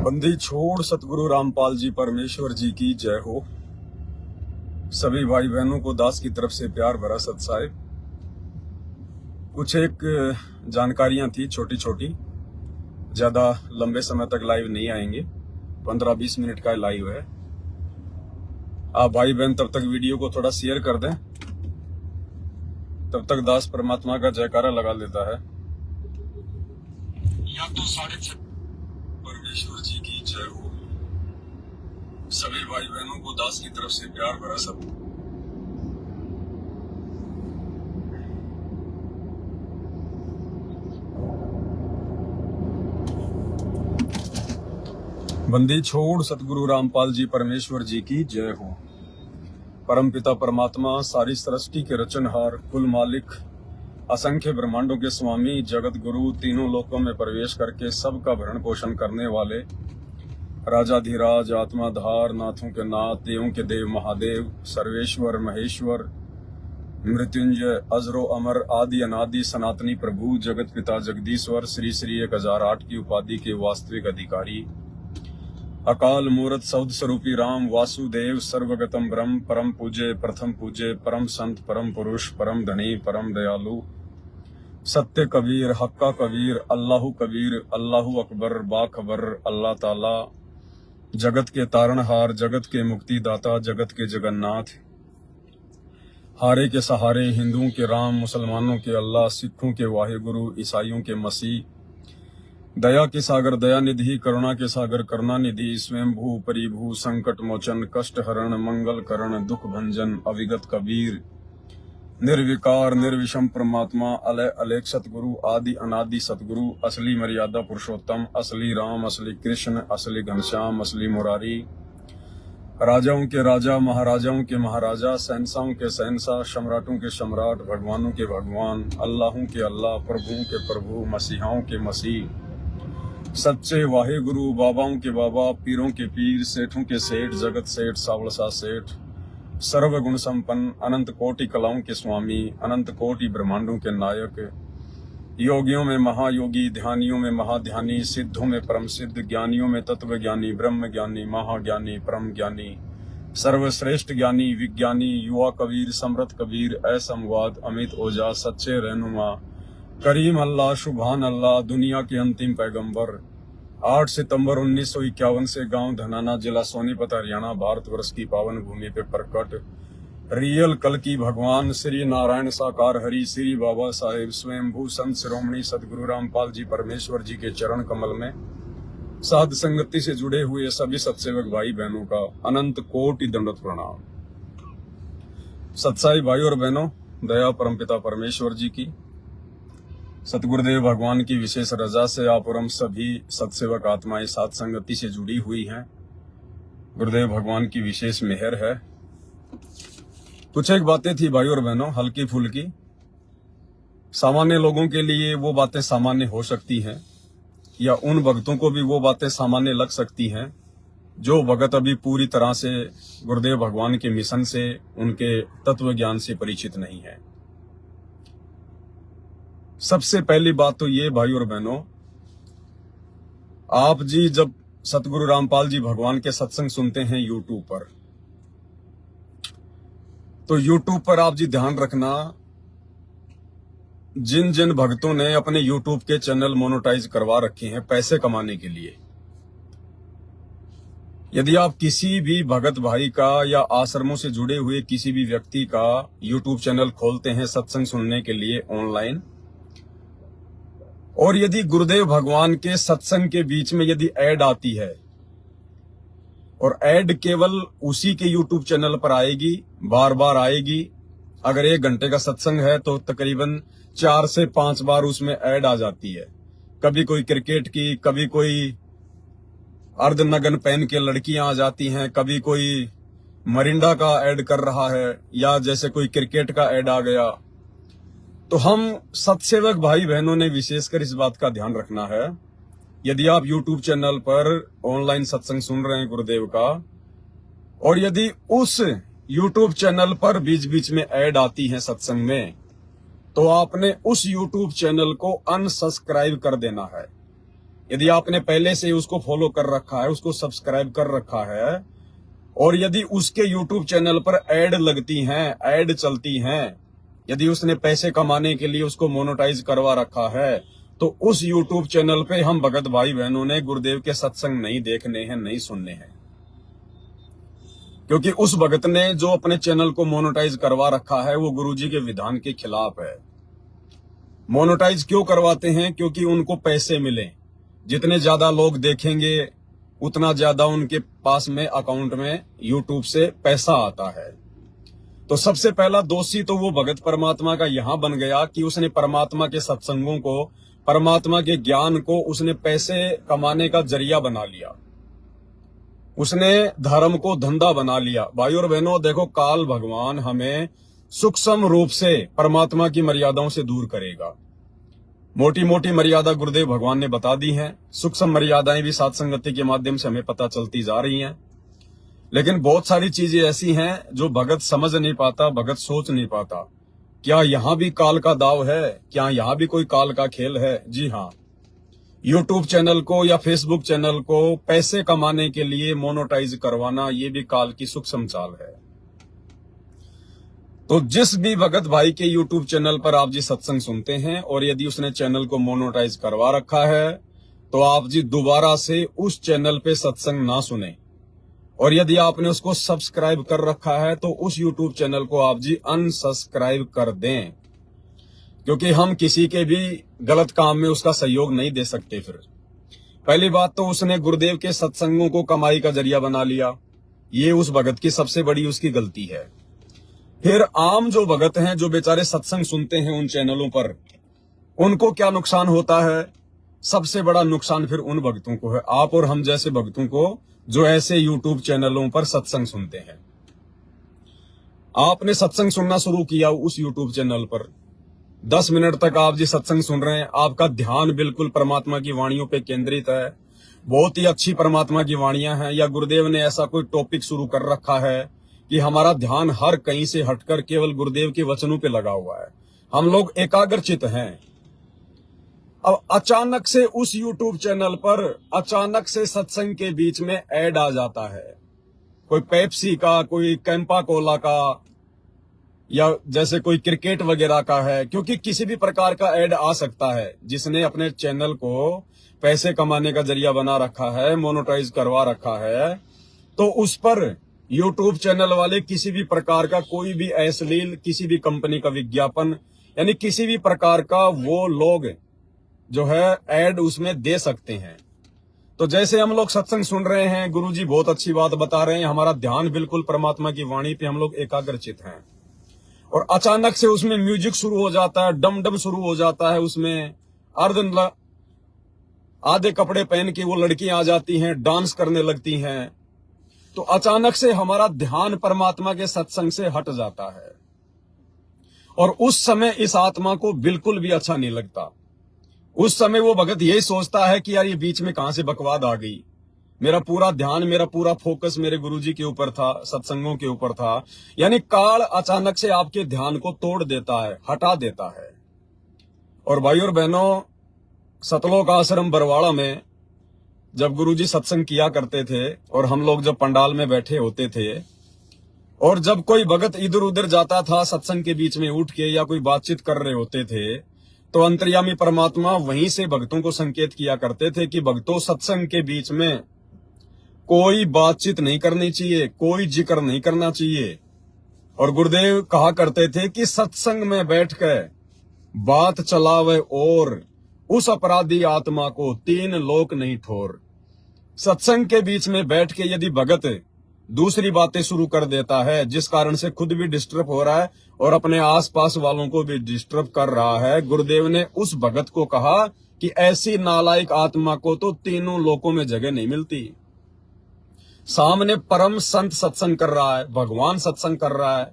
बंदी छोड़ सतगुरु रामपाल जी परमेश्वर जी की जय हो। सभी भाई बहनों को दास की तरफ से प्यार भरा सत साहिब। कुछ एक जानकारियां थी छोटी छोटी, ज्यादा लंबे समय तक लाइव नहीं आएंगे, 15-20 मिनट का लाइव है। आप भाई बहन तब तक वीडियो को थोड़ा शेयर कर दें, तब तक दास परमात्मा का जयकारा लगा लेता है। या तो 6:30 परमेश्वर जी की जय हो। सभी भाई बहनों को दास की तरफ से प्यार भरा सब। बंदी छोड़ सतगुरु रामपाल जी परमेश्वर जी की जय हो। परम पिता परमात्मा, सारी सृष्टि के रचनहार, कुल मालिक, असंख्य ब्रह्मांडों के स्वामी, जगत गुरु, तीनों लोकों में प्रवेश करके सबका भरण पोषण करने वाले राजाधिराज, आत्माधार, नाथों के नाथ, देवों के देव महादेव, सर्वेश्वर महेश्वर, मृत्युंजय, अजरो अमर, आदि अनादि सनातनी प्रभु, जगत पिता जगदीश्वर, श्री श्री 1008 की उपाधि के वास्तविक अधिकारी, अकाल मूर्त सौद स्वरूपी राम वासुदेव, सर्वगतम ब्रह्म, परम पूज्य, प्रथम पूज्य, परम संत, परम पुरुष, परम धनी, परम दयालु, सत्य कबीर, हक्का कबीर, अल्लाहु कबीर, अल्लाहु अकबर, बाखबर, अल्लाह ताला, जगत के तारणहार, जगत के मुक्तिदाता, जगत के जगन्नाथ, हारे के सहारे, हिंदुओं के राम, मुसलमानों के अल्लाह, सिखों के वाहिगुरु, ईसाइयों के मसीह, दया के सागर दयानिधि, करुणा के सागर करुणानिधि, स्वयं भू परिभू, संकट मोचन, कष्ट हरण, मंगल करण, दुख भंजन, अविगत कबीर, निर्विकार निर्विषम परमात्मा, अलय अलेख सतगुरु, आदि अनादि सतगुरु, असली मर्यादा पुरुषोत्तम, असली राम, असली कृष्ण, असली घनश्याम, असली मुरारी, राजाओं के राजा, महाराजाओं के महाराजा, सहनसाओं के सहनसा, सम्राटों के सम्राट, भगवानों के भगवान, अल्लाहों के अल्लाह, प्रभुओं के प्रभु, मसीहाओं के मसीह, सच्चे वाहे गुरु, बाबाओं के बाबा, पीरों के पीर, सेठों के सेठ, जगत सेठ, सावलसा सेठ, सर्व गुण संपन्न, अनंत कोटि कलाओं के स्वामी, अनंत कोटि ब्रह्मांडों के नायक, योगियों में महायोगी, ध्यानियों में महाध्यानी, सिद्धों में परम सिद्ध, ज्ञानियों में तत्व ज्ञानी, ब्रह्म ज्ञानी, महाज्ञानी, परम ज्ञानी, सर्वश्रेष्ठ ज्ञानी, विज्ञानी, युवा कबीर, समृत कबीर, असमवाद, अमित ओजा, सच्चे रहनुमा, करीम अल्लाह, शुभान अल्लाह, दुनिया के अंतिम पैगंबर, 8 सितंबर 1951 से गांव धनाना, जिला सोनीपत, हरियाणा, भारतवर्ष की पावन भूमि पे प्रकट रियल कल की भगवान श्री नारायण साकार हरि, श्री बाबा साहेब स्वयंभू संत शिरोमणि सदगुरु रामपाल जी परमेश्वर जी के चरण कमल में साध संगति से जुड़े हुए सभी सत्सेवक भाई बहनों का अनंत कोटि दंडवत प्रणाम। सत्साई भाई और बहनों, दया परमपिता परमेश्वर जी की, सतगुरुदेव भगवान की विशेष रजा से आप और हम सभी सत्सेवक आत्माएं साथ संगति से जुड़ी हुई हैं। गुरुदेव भगवान की विशेष मेहर है। कुछ एक बातें थी भाई और बहनों, हल्की फुल्की, सामान्य लोगों के लिए वो बातें सामान्य हो सकती हैं, या उन भक्तों को भी वो बातें सामान्य लग सकती हैं जो भगत अभी पूरी तरह से गुरुदेव भगवान के मिशन से, उनके तत्व ज्ञान से परिचित नहीं है। सबसे पहली बात तो ये भाई और बहनों, आप जी जब सतगुरु रामपाल जी भगवान के सत्संग सुनते हैं यूट्यूब पर, तो यूट्यूब पर आप जी ध्यान रखना, जिन जिन भक्तों ने अपने यूट्यूब के चैनल मोनेटाइज करवा रखे हैं पैसे कमाने के लिए, यदि आप किसी भी भगत भाई का या आश्रमों से जुड़े हुए किसी भी व्यक्ति का यूट्यूब चैनल खोलते हैं सत्संग सुनने के लिए ऑनलाइन, और यदि गुरुदेव भगवान के सत्संग के बीच में यदि ऐड आती है, और ऐड केवल उसी के यूट्यूब चैनल पर आएगी, बार बार आएगी, अगर 1 घंटे का सत्संग है तो तकरीबन 4 से 5 बार उसमें ऐड आ जाती है। कभी कोई क्रिकेट की, कभी कोई अर्धनग्न पहन के लड़कियां आ जाती हैं, कभी कोई मरिंडा का ऐड कर रहा है, या जैसे कोई क्रिकेट का ऐड आ गया। तो हम सत्सेवक भाई बहनों ने विशेषकर इस बात का ध्यान रखना है, यदि आप YouTube चैनल पर ऑनलाइन सत्संग सुन रहे हैं गुरुदेव का, और यदि उस YouTube चैनल पर बीच बीच में ऐड आती है सत्संग में, तो आपने उस YouTube चैनल को अनसब्सक्राइब कर देना है। यदि आपने पहले से उसको फॉलो कर रखा है, उसको सब्सक्राइब कर रखा है, और यदि उसके यूट्यूब चैनल पर ऐड लगती हैं, ऐड चलती हैं, यदि उसने पैसे कमाने के लिए उसको मोनेटाइज करवा रखा है, तो उस यूट्यूब चैनल पे हम भगत भाई बहनों ने गुरुदेव के सत्संग नहीं देखने हैं, नहीं सुनने हैं। क्योंकि उस भगत ने जो अपने चैनल को मोनेटाइज करवा रखा है वो गुरुजी के विधान के खिलाफ है। मोनेटाइज क्यों करवाते हैं? क्योंकि उनको पैसे मिले। जितने ज्यादा लोग देखेंगे उतना ज्यादा उनके पास में अकाउंट में यूट्यूब से पैसा आता है। तो सबसे पहला दोषी तो वो भगत परमात्मा का यहां बन गया कि उसने परमात्मा के सत्संगों को, परमात्मा के ज्ञान को उसने पैसे कमाने का जरिया बना लिया। उसने धर्म को धंधा बना लिया। भाई और बहनों देखो, काल भगवान हमें सूक्ष्म रूप से परमात्मा की मर्यादाओं से दूर करेगा। मोटी मोटी मर्यादा गुरुदेव भगवान ने बता दी हैं, सूक्ष्म मर्यादाएं भी साथ संगति के माध्यम से हमें पता चलती जा रही हैं। लेकिन बहुत सारी चीजें ऐसी हैं जो भगत समझ नहीं पाता, भगत सोच नहीं पाता। क्या यहां भी काल का दाव है? क्या यहां भी कोई काल का खेल है? जी हाँ, यूट्यूब चैनल को या फेसबुक चैनल को पैसे कमाने के लिए मोनेटाइज करवाना, ये भी काल की सूक्ष्म चाल है। तो जिस भी भगत भाई के यूट्यूब चैनल पर आप जी सत्संग सुनते हैं और यदि उसने चैनल को मोनेटाइज करवा रखा है, तो आप जी दोबारा से उस चैनल पे सत्संग ना सुने। और यदि आपने उसको सब्सक्राइब कर रखा है तो उस यूट्यूब चैनल को आप जी अनसब्सक्राइब कर दें, क्योंकि हम किसी के भी गलत काम में उसका सहयोग नहीं दे सकते। फिर पहली बात तो उसने गुरुदेव के सत्संगों को कमाई का जरिया बना लिया, ये उस भगत की सबसे बड़ी उसकी गलती है। फिर आम जो भगत हैं, जो बेचारे सत्संग सुनते हैं उन चैनलों पर, उनको क्या नुकसान होता है? सबसे बड़ा नुकसान फिर उन भक्तों को है, आप और हम जैसे भक्तों को, जो ऐसे यूट्यूब चैनलों पर सत्संग सुनते हैं। आपने सत्संग सुनना शुरू किया उस यूट्यूब चैनल पर, 10 मिनट तक आप जी सत्संग सुन रहे हैं, आपका ध्यान बिल्कुल परमात्मा की वाणियों पे केंद्रित है, बहुत ही अच्छी परमात्मा की वाणियां हैं, या गुरुदेव ने ऐसा कोई टॉपिक शुरू कर रखा है कि हमारा ध्यान हर कहीं से हटकर केवल गुरुदेव के वचनों पे लगा हुआ है, हम लोग एकाग्रचित हैं। अब अचानक से उस यूट्यूब चैनल पर अचानक से सत्संग के बीच में ऐड आ जाता है, कोई पेप्सी का, कोई कैंपा कोला का, या जैसे कोई क्रिकेट वगैरह का है, क्योंकि किसी भी प्रकार का ऐड आ सकता है। जिसने अपने चैनल को पैसे कमाने का जरिया बना रखा है, मोनेटाइज करवा रखा है, तो उस पर यूट्यूब चैनल वाले किसी भी प्रकार का कोई भी अश्लील, किसी भी कंपनी का विज्ञापन, यानी किसी भी प्रकार का वो लोग जो है ऐड उसमें दे सकते हैं। तो जैसे हम लोग सत्संग सुन रहे हैं, गुरुजी बहुत अच्छी बात बता रहे हैं, हमारा ध्यान बिल्कुल परमात्मा की वाणी पे हम लोग एकाग्रचित हैं, और अचानक से उसमें म्यूजिक शुरू हो जाता है, डम डम शुरू हो जाता है, उसमें आधे कपड़े पहन के वो लड़कियां आ जाती हैं, डांस करने लगती हैं, तो अचानक से हमारा ध्यान परमात्मा के सत्संग से हट जाता है। और उस समय इस आत्मा को बिल्कुल भी अच्छा नहीं लगता। उस समय वो भगत यही सोचता है कि यार ये बीच में कहां से बकवाद आ गई, मेरा पूरा ध्यान, मेरा पूरा फोकस मेरे गुरुजी के ऊपर था, सत्संगों के ऊपर था। यानी काल अचानक से आपके ध्यान को तोड़ देता है, हटा देता है। और भाई और बहनों, सतलोक आश्रम बरवाड़ा में जब गुरुजी सत्संग किया करते थे और हम लोग जब पंडाल में बैठे होते थे, और जब कोई भगत इधर उधर जाता था सत्संग के बीच में उठ के, या कोई बातचीत कर रहे होते थे, तो अंतर्यामी परमात्मा वहीं से भक्तों को संकेत किया करते थे कि भक्तों, सत्संग के बीच में कोई बातचीत नहीं करनी चाहिए, कोई जिक्र नहीं करना चाहिए। और गुरुदेव कहा करते थे कि सत्संग में बैठकर बात चलावे और उस अपराधी आत्मा को 3 लोक नहीं ठोर। सत्संग के बीच में बैठ के यदि भगत दूसरी बातें शुरू कर देता है, जिस कारण से खुद भी डिस्टर्ब हो रहा है और अपने आसपास वालों को भी डिस्टर्ब कर रहा है, गुरुदेव ने उस भगत को कहा कि ऐसी नालायक आत्मा को तो 3 लोकों में जगह नहीं मिलती। सामने परम संत सत्संग कर रहा है, भगवान सत्संग कर रहा है,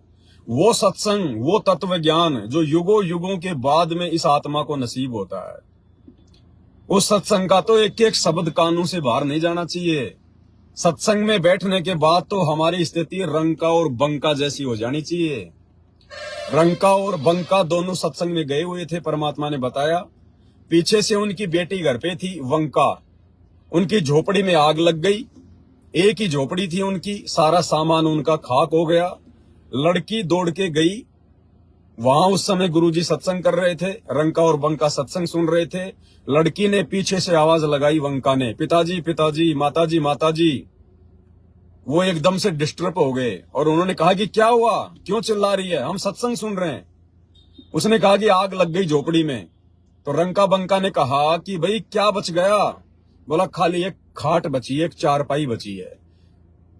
वो सत्संग, वो तत्व ज्ञान जो युगों युगों के बाद में इस आत्मा को नसीब होता है, उस सत्संग का तो एक एक शब्द कानों से बाहर नहीं जाना चाहिए। सत्संग में बैठने के बाद तो हमारी स्थिति रंका और बंका जैसी हो जानी चाहिए। रंका और बंका दोनों सत्संग में गए हुए थे, परमात्मा ने बताया। पीछे से उनकी बेटी घर पे थी, वंका, उनकी झोपड़ी में आग लग गई। एक ही झोपड़ी थी उनकी, सारा सामान उनका खाक हो गया। लड़की दौड़ के गई। वहां उस समय गुरुजी सत्संग कर रहे थे, रंका और बंका सत्संग सुन रहे थे। लड़की ने पीछे से आवाज लगाई, वंका ने, पिताजी पिताजी, माताजी माताजी। वो एकदम से डिस्टर्ब हो गए और उन्होंने कहा कि क्या हुआ, क्यों चिल्ला रही है, हम सत्संग सुन रहे हैं। उसने कहा कि आग लग गई झोपड़ी में। तो रंका बंका ने कहा कि भाई क्या बच गया? बोला खाली एक खाट बची है, एक चारपाई बची है।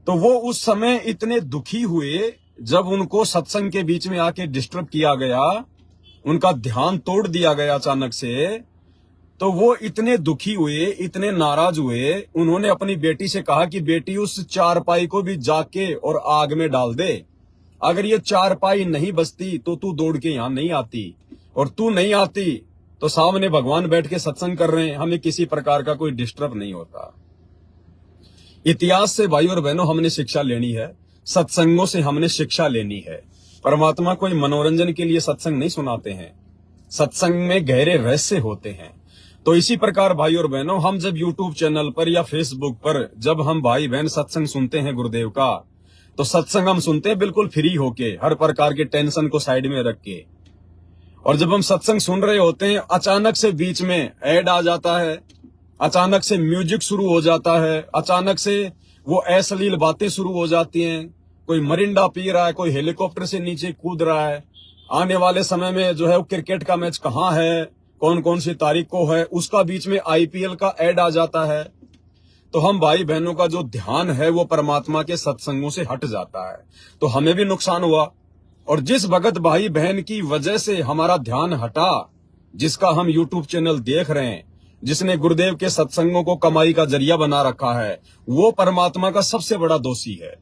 तो वो उस समय इतने दुखी हुए जब उनको सत्संग के बीच में आके डिस्टर्ब किया गया, उनका ध्यान तोड़ दिया गया अचानक से। तो वो इतने दुखी हुए, इतने नाराज हुए, उन्होंने अपनी बेटी से कहा कि बेटी उस चारपाई को भी जाके और आग में डाल दे। अगर ये चारपाई नहीं बचती तो तू दौड़ के यहां नहीं आती, और तू नहीं आती तो सामने भगवान बैठ के सत्संग कर रहे हैं, हमें किसी प्रकार का कोई डिस्टर्ब नहीं होता। इतिहास से भाई और बहनों हमने शिक्षा लेनी है, सत्संगों से हमने शिक्षा लेनी है। परमात्मा कोई मनोरंजन के लिए सत्संग नहीं सुनाते हैं, सत्संग में गहरे रहस्य होते हैं। तो इसी प्रकार भाई और बहनों, हम जब यूट्यूब चैनल पर या फेसबुक पर जब हम भाई बहन सत्संग सुनते हैं गुरुदेव का, तो सत्संग हम सुनते हैं बिल्कुल फ्री होके, हर प्रकार के टेंशन को साइड में रख के। और जब हम सत्संग सुन रहे होते हैं, अचानक से बीच में ऐड आ जाता है, अचानक से म्यूजिक शुरू हो जाता है, अचानक से वो अश्लील बातें शुरू हो जाती हैं। कोई मरिंडा पी रहा है, कोई हेलीकॉप्टर से नीचे कूद रहा है। आने वाले समय में जो है वो क्रिकेट का मैच कहाँ है, कौन कौन सी तारीख को है, उसका बीच में आईपीएल का ऐड आ जाता है। तो हम भाई बहनों का जो ध्यान है वो परमात्मा के सत्संगों से हट जाता है। तो हमें भी नुकसान हुआ। और जिस भगत भाई बहन की वजह से हमारा ध्यान हटा, जिसका हम यूट्यूब चैनल देख रहे हैं, जिसने गुरुदेव के सत्संगों को कमाई का जरिया बना रखा है, वो परमात्मा का सबसे बड़ा दोषी है।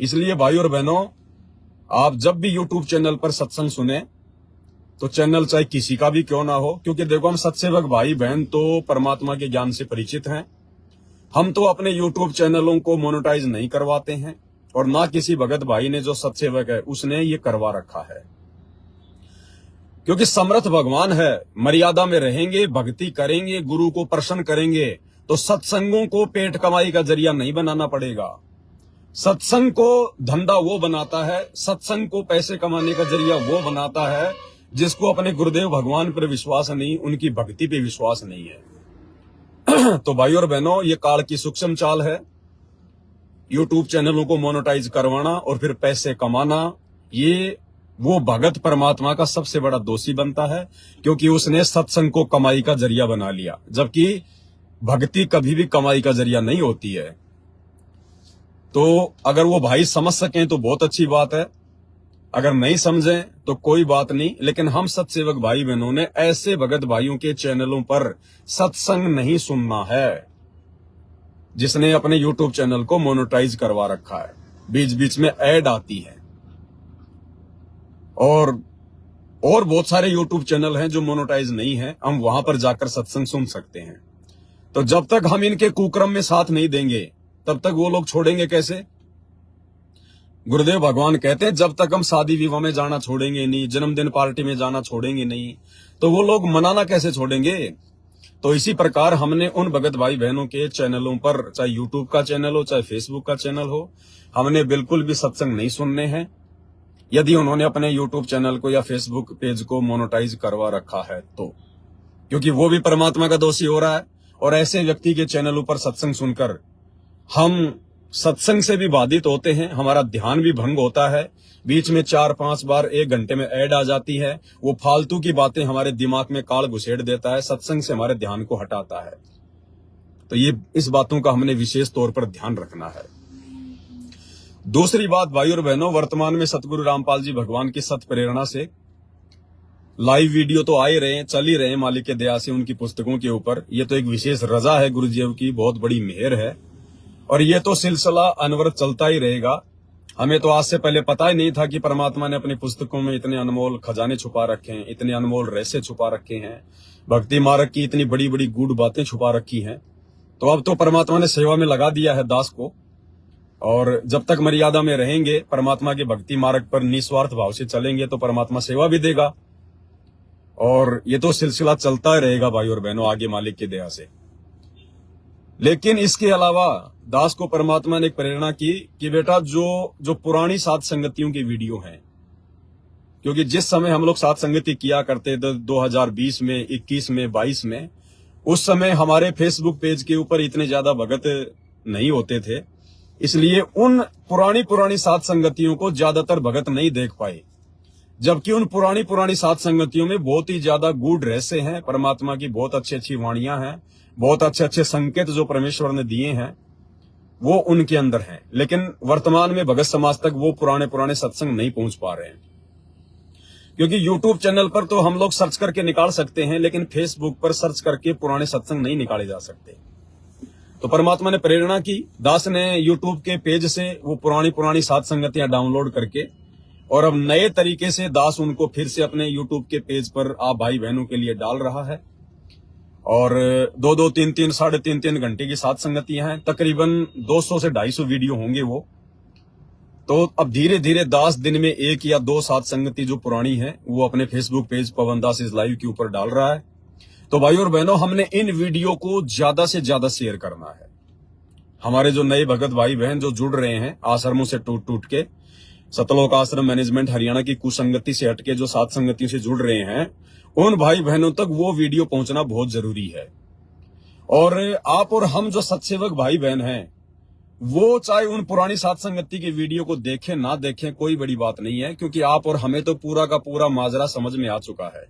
इसलिए भाई और बहनों, आप जब भी यूट्यूब चैनल पर सत्संग सुने तो चैनल चाहे किसी का भी क्यों ना हो, क्योंकि देखो हम सत्सेवक भाई बहन तो परमात्मा के ज्ञान से परिचित हैं। हम तो अपने यूट्यूब चैनलों को मोनेटाइज नहीं करवाते हैं, और ना किसी भगत भाई ने जो सत्सेवक है उसने ये करवा रखा है। क्योंकि समर्थ भगवान है, मर्यादा में रहेंगे, भक्ति करेंगे, गुरु को प्रसन्न करेंगे, तो सत्संगों को पेट कमाई का जरिया नहीं बनाना पड़ेगा। सत्संग को धंधा वो बनाता है, सत्संग को पैसे कमाने का जरिया वो बनाता है जिसको अपने गुरुदेव भगवान पर विश्वास नहीं, उनकी भक्ति पे विश्वास नहीं है। तो भाई और बहनों, ये काल की सूक्ष्म चाल है। यूट्यूब चैनलों को मोनेटाइज करवाना और फिर पैसे कमाना, ये वो भगत परमात्मा का सबसे बड़ा दोषी बनता है, क्योंकि उसने सत्संग को कमाई का जरिया बना लिया, जबकि भक्ति कभी भी कमाई का जरिया नहीं होती है। तो अगर वो भाई समझ सकें तो बहुत अच्छी बात है, अगर नहीं समझें तो कोई बात नहीं। लेकिन हम सत्सेवक भाई बहनों ने ऐसे भगत भाइयों के चैनलों पर सत्संग नहीं सुनना है जिसने अपने यूट्यूब चैनल को मोनेटाइज करवा रखा है। बीच बीच में ऐड आती है, और बहुत सारे यूट्यूब चैनल हैं जो मोनेटाइज नहीं है, हम वहां पर जाकर सत्संग सुन सकते हैं। तो जब तक हम इनके कुक्रम में साथ नहीं देंगे तब तक वो लोग छोड़ेंगे कैसे? गुरुदेव भगवान कहते हैं जब तक हम शादी विवाह में जाना छोड़ेंगे नहीं, जन्मदिन पार्टी में जाना छोड़ेंगे नहीं, तो वो लोग मनाना कैसे छोड़ेंगे? तो इसी प्रकार हमने उन भगत भाई बहनों के चैनलों पर, चाहे यूट्यूब का चैनल हो चाहे फेसबुक का चैनल हो, हमने बिल्कुल भी सत्संग नहीं सुनने हैं यदि उन्होंने अपने यूट्यूब चैनल को या फेसबुक पेज को मोनेटाइज करवा रखा है तो, क्योंकि वो भी परमात्मा का दोषी हो रहा है। और ऐसे व्यक्ति के चैनलों पर सत्संग सुनकर हम सत्संग से भी बाधित होते हैं, हमारा ध्यान भी भंग होता है। बीच में 4-5 बार 1 घंटे में ऐड आ जाती है, वो फालतू की बातें हमारे दिमाग में काल घुसेड़ देता है, सत्संग से हमारे ध्यान को हटाता है। तो ये इस बातों का हमने विशेष तौर पर ध्यान रखना है। दूसरी बात भाई और बहनों, वर्तमान में सतगुरु रामपाल जी भगवान की सत प्रेरणा से लाइव वीडियो तो आ ही रहे हैं, चल ही रहे हैं मालिक के दया से उनकी पुस्तकों के ऊपर। ये तो एक विशेष रजा है गुरुदेव की, बहुत बड़ी मेहर है, और ये तो सिलसिला अनवरत चलता ही रहेगा। हमें तो आज से पहले पता ही नहीं था कि परमात्मा ने अपनी पुस्तकों में इतने अनमोल खजाने छुपा रखे हैं, इतने अनमोल रहस्य छुपा रखे हैं, भक्ति मार्ग की इतनी बड़ी बड़ी गूढ़ बातें छुपा रखी हैं। तो अब तो परमात्मा ने सेवा में लगा दिया है दास को, और जब तक मर्यादा में रहेंगे, परमात्मा के भक्ति मार्ग पर निस्वार्थ भाव से चलेंगे, तो परमात्मा सेवा भी देगा, और ये तो सिलसिला चलता रहेगा भाई और बहनों आगे मालिक की दया से। लेकिन इसके अलावा दास को परमात्मा ने एक प्रेरणा की कि बेटा जो जो पुरानी सात संगतियों की वीडियो हैं, क्योंकि जिस समय हम लोग सात संगति किया करते थे 2020 में, 21 में, 22 में, उस समय हमारे फेसबुक पेज के ऊपर इतने ज्यादा भगत नहीं होते थे, इसलिए उन पुरानी सात संगतियों को ज्यादातर भगत नहीं देख पाए। जबकि उन पुरानी सात संगतियों में बहुत ही ज्यादा गूढ़ रहस्य हैं, परमात्मा की बहुत अच्छी वाणियां हैं, बहुत अच्छे संकेत जो परमेश्वर ने दिए हैं वो उनके अंदर हैं। लेकिन वर्तमान में भगत समाज तक वो पुराने सत्संग नहीं पहुंच पा रहे हैं, क्योंकि YouTube चैनल पर तो हम लोग सर्च करके निकाल सकते हैं, लेकिन फेसबुक पर सर्च करके पुराने सत्संग नहीं निकाले जा सकते। तो परमात्मा ने प्रेरणा की, दास ने YouTube के पेज से वो पुरानी सात संगतियां डाउनलोड करके और अब नए तरीके से दास उनको फिर से अपने YouTube के पेज पर आप भाई बहनों के लिए डाल रहा है। और 2-2, 3-3, 3.5 घंटे की सात संगतियां हैं, तकरीबन 200 से 250 वीडियो होंगे वो। तो अब धीरे धीरे दास दिन में 1 या 2 सात संगति जो पुरानी है वो अपने Facebook page Pawan Das is live के ऊपर डाल रहा है। तो भाई और बहनों, हमने इन वीडियो को ज्यादा से ज्यादा शेयर करना है। हमारे जो नए भगत भाई बहन जो जुड़ रहे हैं आश्रमों से टूट के, सतलोक आश्रम मैनेजमेंट हरियाणा की कुसंगति से हटके जो सात संगतियों से जुड़ रहे हैं, उन भाई बहनों तक वो वीडियो पहुंचना बहुत जरूरी है। और आप और हम जो सत्सेवक भाई बहन हैं, वो चाहे उन पुरानी सात संगति की वीडियो को देखें ना देखें, कोई बड़ी बात नहीं है, क्योंकि आप और हमें तो पूरा का पूरा माजरा समझ में आ चुका है।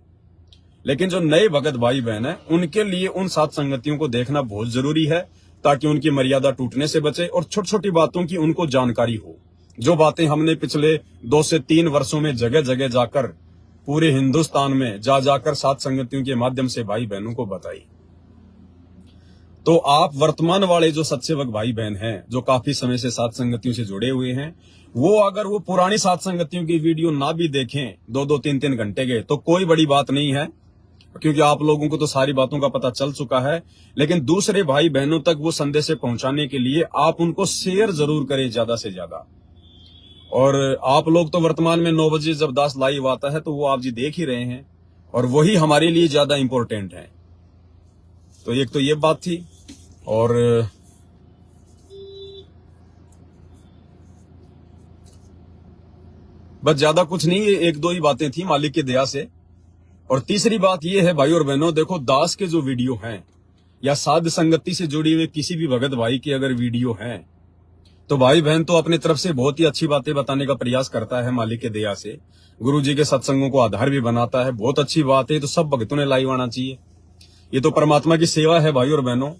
लेकिन जो नए भगत भाई बहन हैं, उनके लिए उन सात संगतियों को देखना बहुत जरूरी है, ताकि उनकी मर्यादा टूटने से बचे और छोटी छोटी बातों की उनको जानकारी हो। जो बातें हमने पिछले 2 से 3 वर्षों में जगह जगह जाकर पूरे हिंदुस्तान में जाकर सात संगतियों के माध्यम से भाई बहनों को बताई। तो आप वर्तमान वाले जो सत्सेवक भाई बहन हैं, जो काफी समय से सात संगतियों से जुड़े हुए हैं, वो अगर वो पुरानी सात संगतियों की वीडियो ना भी देखें 2-2, 3-3 घंटे के, तो कोई बड़ी बात नहीं है, क्योंकि आप लोगों को तो सारी बातों का पता चल चुका है। लेकिन दूसरे भाई बहनों तक वो संदेश पहुंचाने के लिए आप उनको शेयर जरूर करें ज्यादा से ज्यादा। और आप लोग तो वर्तमान में 9 बजे जब दास लाइव आता है तो वो आप जी देख ही रहे हैं, और वही हमारे लिए ज्यादा इंपॉर्टेंट है। तो एक तो ये बात थी, और बस ज्यादा कुछ नहीं, ये 1-2 ही बातें थी मालिक की दया से। और तीसरी बात ये है भाई और बहनों, देखो दास के जो वीडियो हैं या साध संगति से जुड़ी हुए किसी भी भगत भाई की अगर वीडियो हैं, तो भाई बहन तो अपनी तरफ से बहुत ही अच्छी बातें बताने का प्रयास करता है मालिक की दया से, गुरु जी के सत्संगों को आधार भी बनाता है, बहुत अच्छी बात है। तो सब भक्तों ने लाइव आना चाहिए, ये तो परमात्मा की सेवा है भाई और बहनों।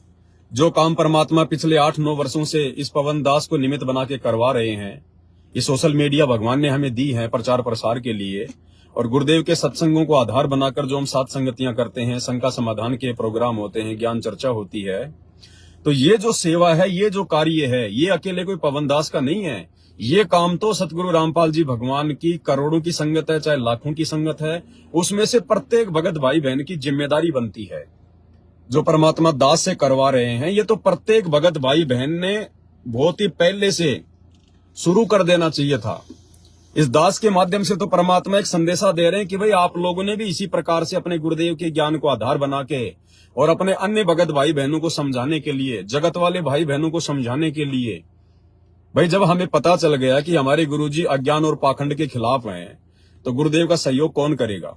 जो काम परमात्मा पिछले 8-9 वर्षों से इस पवन दास को निमित्त बना के करवा रहे हैं, ये सोशल मीडिया भगवान ने हमें दी है प्रचार प्रसार के लिए, और गुरुदेव के सत्संगों को आधार बनाकर जो हम सात संगतियां करते हैं, शंका समाधान के प्रोग्राम होते हैं, ज्ञान चर्चा होती है, तो ये जो सेवा है, ये जो कार्य है, ये अकेले कोई पवन दास का नहीं है। ये काम तो सतगुरु रामपाल जी भगवान की करोड़ों की संगत है, चाहे लाखों की संगत है, उसमें से प्रत्येक भगत भाई बहन की जिम्मेदारी बनती है। जो परमात्मा दास से करवा रहे हैं, ये तो प्रत्येक भगत भाई बहन ने बहुत ही पहले से शुरू कर देना चाहिए था। इस दास के माध्यम से तो परमात्मा एक संदेशा दे रहे हैं कि भाई आप लोगों ने भी इसी प्रकार से अपने गुरुदेव के ज्ञान को आधार बना के और अपने अन्य भगत भाई बहनों को समझाने के लिए, जगत वाले भाई बहनों को समझाने के लिए, भाई जब हमें पता चल गया कि हमारे गुरुजी अज्ञान और पाखंड के खिलाफ हैं, तो गुरुदेव का सहयोग कौन करेगा?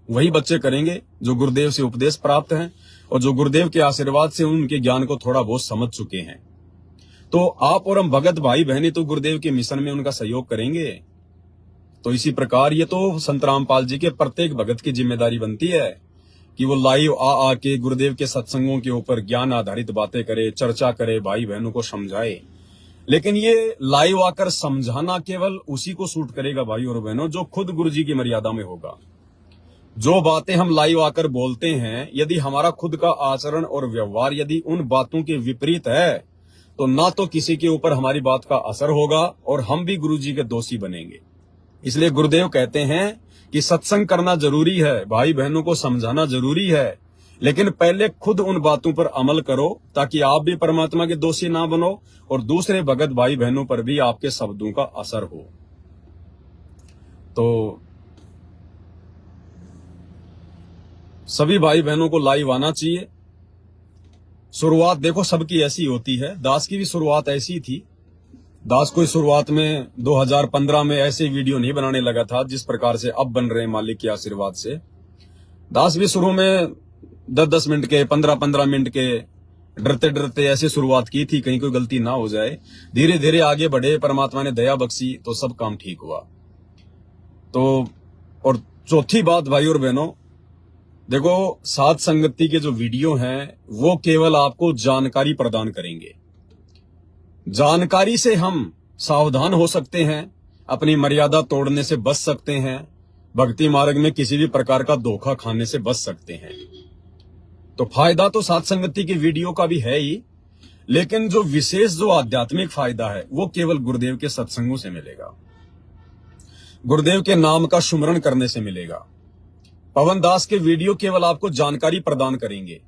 वही बच्चे करेंगे जो गुरुदेव से उपदेश प्राप्त हैं और जो गुरुदेव के आशीर्वाद से उनके ज्ञान को थोड़ा बहुत समझ चुके हैं। तो आप और हम भगत भाई बहनी तो गुरुदेव के मिशन में उनका सहयोग करेंगे। तो इसी प्रकार ये तो संत रामपाल जी के प्रत्येक भगत की जिम्मेदारी बनती है कि वो लाइव आके गुरुदेव के सत्संगों के ऊपर ज्ञान आधारित बातें करे, चर्चा करे, भाई बहनों को समझाए। लेकिन ये लाइव आकर समझाना केवल उसी को सूट करेगा भाई और बहनों जो खुद गुरु जी की मर्यादा में होगा। जो बातें हम लाइव आकर बोलते हैं, यदि हमारा खुद का आचरण और व्यवहार यदि उन बातों के विपरीत है, तो ना तो किसी के ऊपर हमारी बात का असर होगा और हम भी गुरु जी के दोषी बनेंगे। इसलिए गुरुदेव कहते हैं कि सत्संग करना जरूरी है, भाई बहनों को समझाना जरूरी है, लेकिन पहले खुद उन बातों पर अमल करो ताकि आप भी परमात्मा के दोषी ना बनो और दूसरे भगत भाई बहनों पर भी आपके शब्दों का असर हो। तो सभी भाई बहनों को लाइव आना चाहिए, शुरुआत देखो सबकी ऐसी होती है, दास की भी शुरुआत ऐसी थी। दास कोई शुरुआत में 2015 में ऐसे वीडियो नहीं बनाने लगा था जिस प्रकार से अब बन रहे हैं मालिक के आशीर्वाद से। दास भी शुरू में 10-10 मिनट के, 15-15 मिनट के, डरते डरते ऐसे शुरुआत की थी कहीं कोई गलती ना हो जाए। धीरे धीरे आगे बढ़े, परमात्मा ने दया बख्शी तो सब काम ठीक हुआ। तो और चौथी बात भाई और बहनों, देखो साध संगति के जो वीडियो हैं वो केवल आपको जानकारी प्रदान करेंगे। जानकारी से हम सावधान हो सकते हैं, अपनी मर्यादा तोड़ने से बच सकते हैं, भक्ति मार्ग में किसी भी प्रकार का धोखा खाने से बच सकते हैं। तो फायदा तो साध संगति की वीडियो का भी है ही, लेकिन जो विशेष जो आध्यात्मिक फायदा है वो केवल गुरुदेव के सत्संगों से मिलेगा, गुरुदेव के नाम का सुमरण करने से मिलेगा। पवन दास के वीडियो केवल आपको जानकारी प्रदान करेंगे,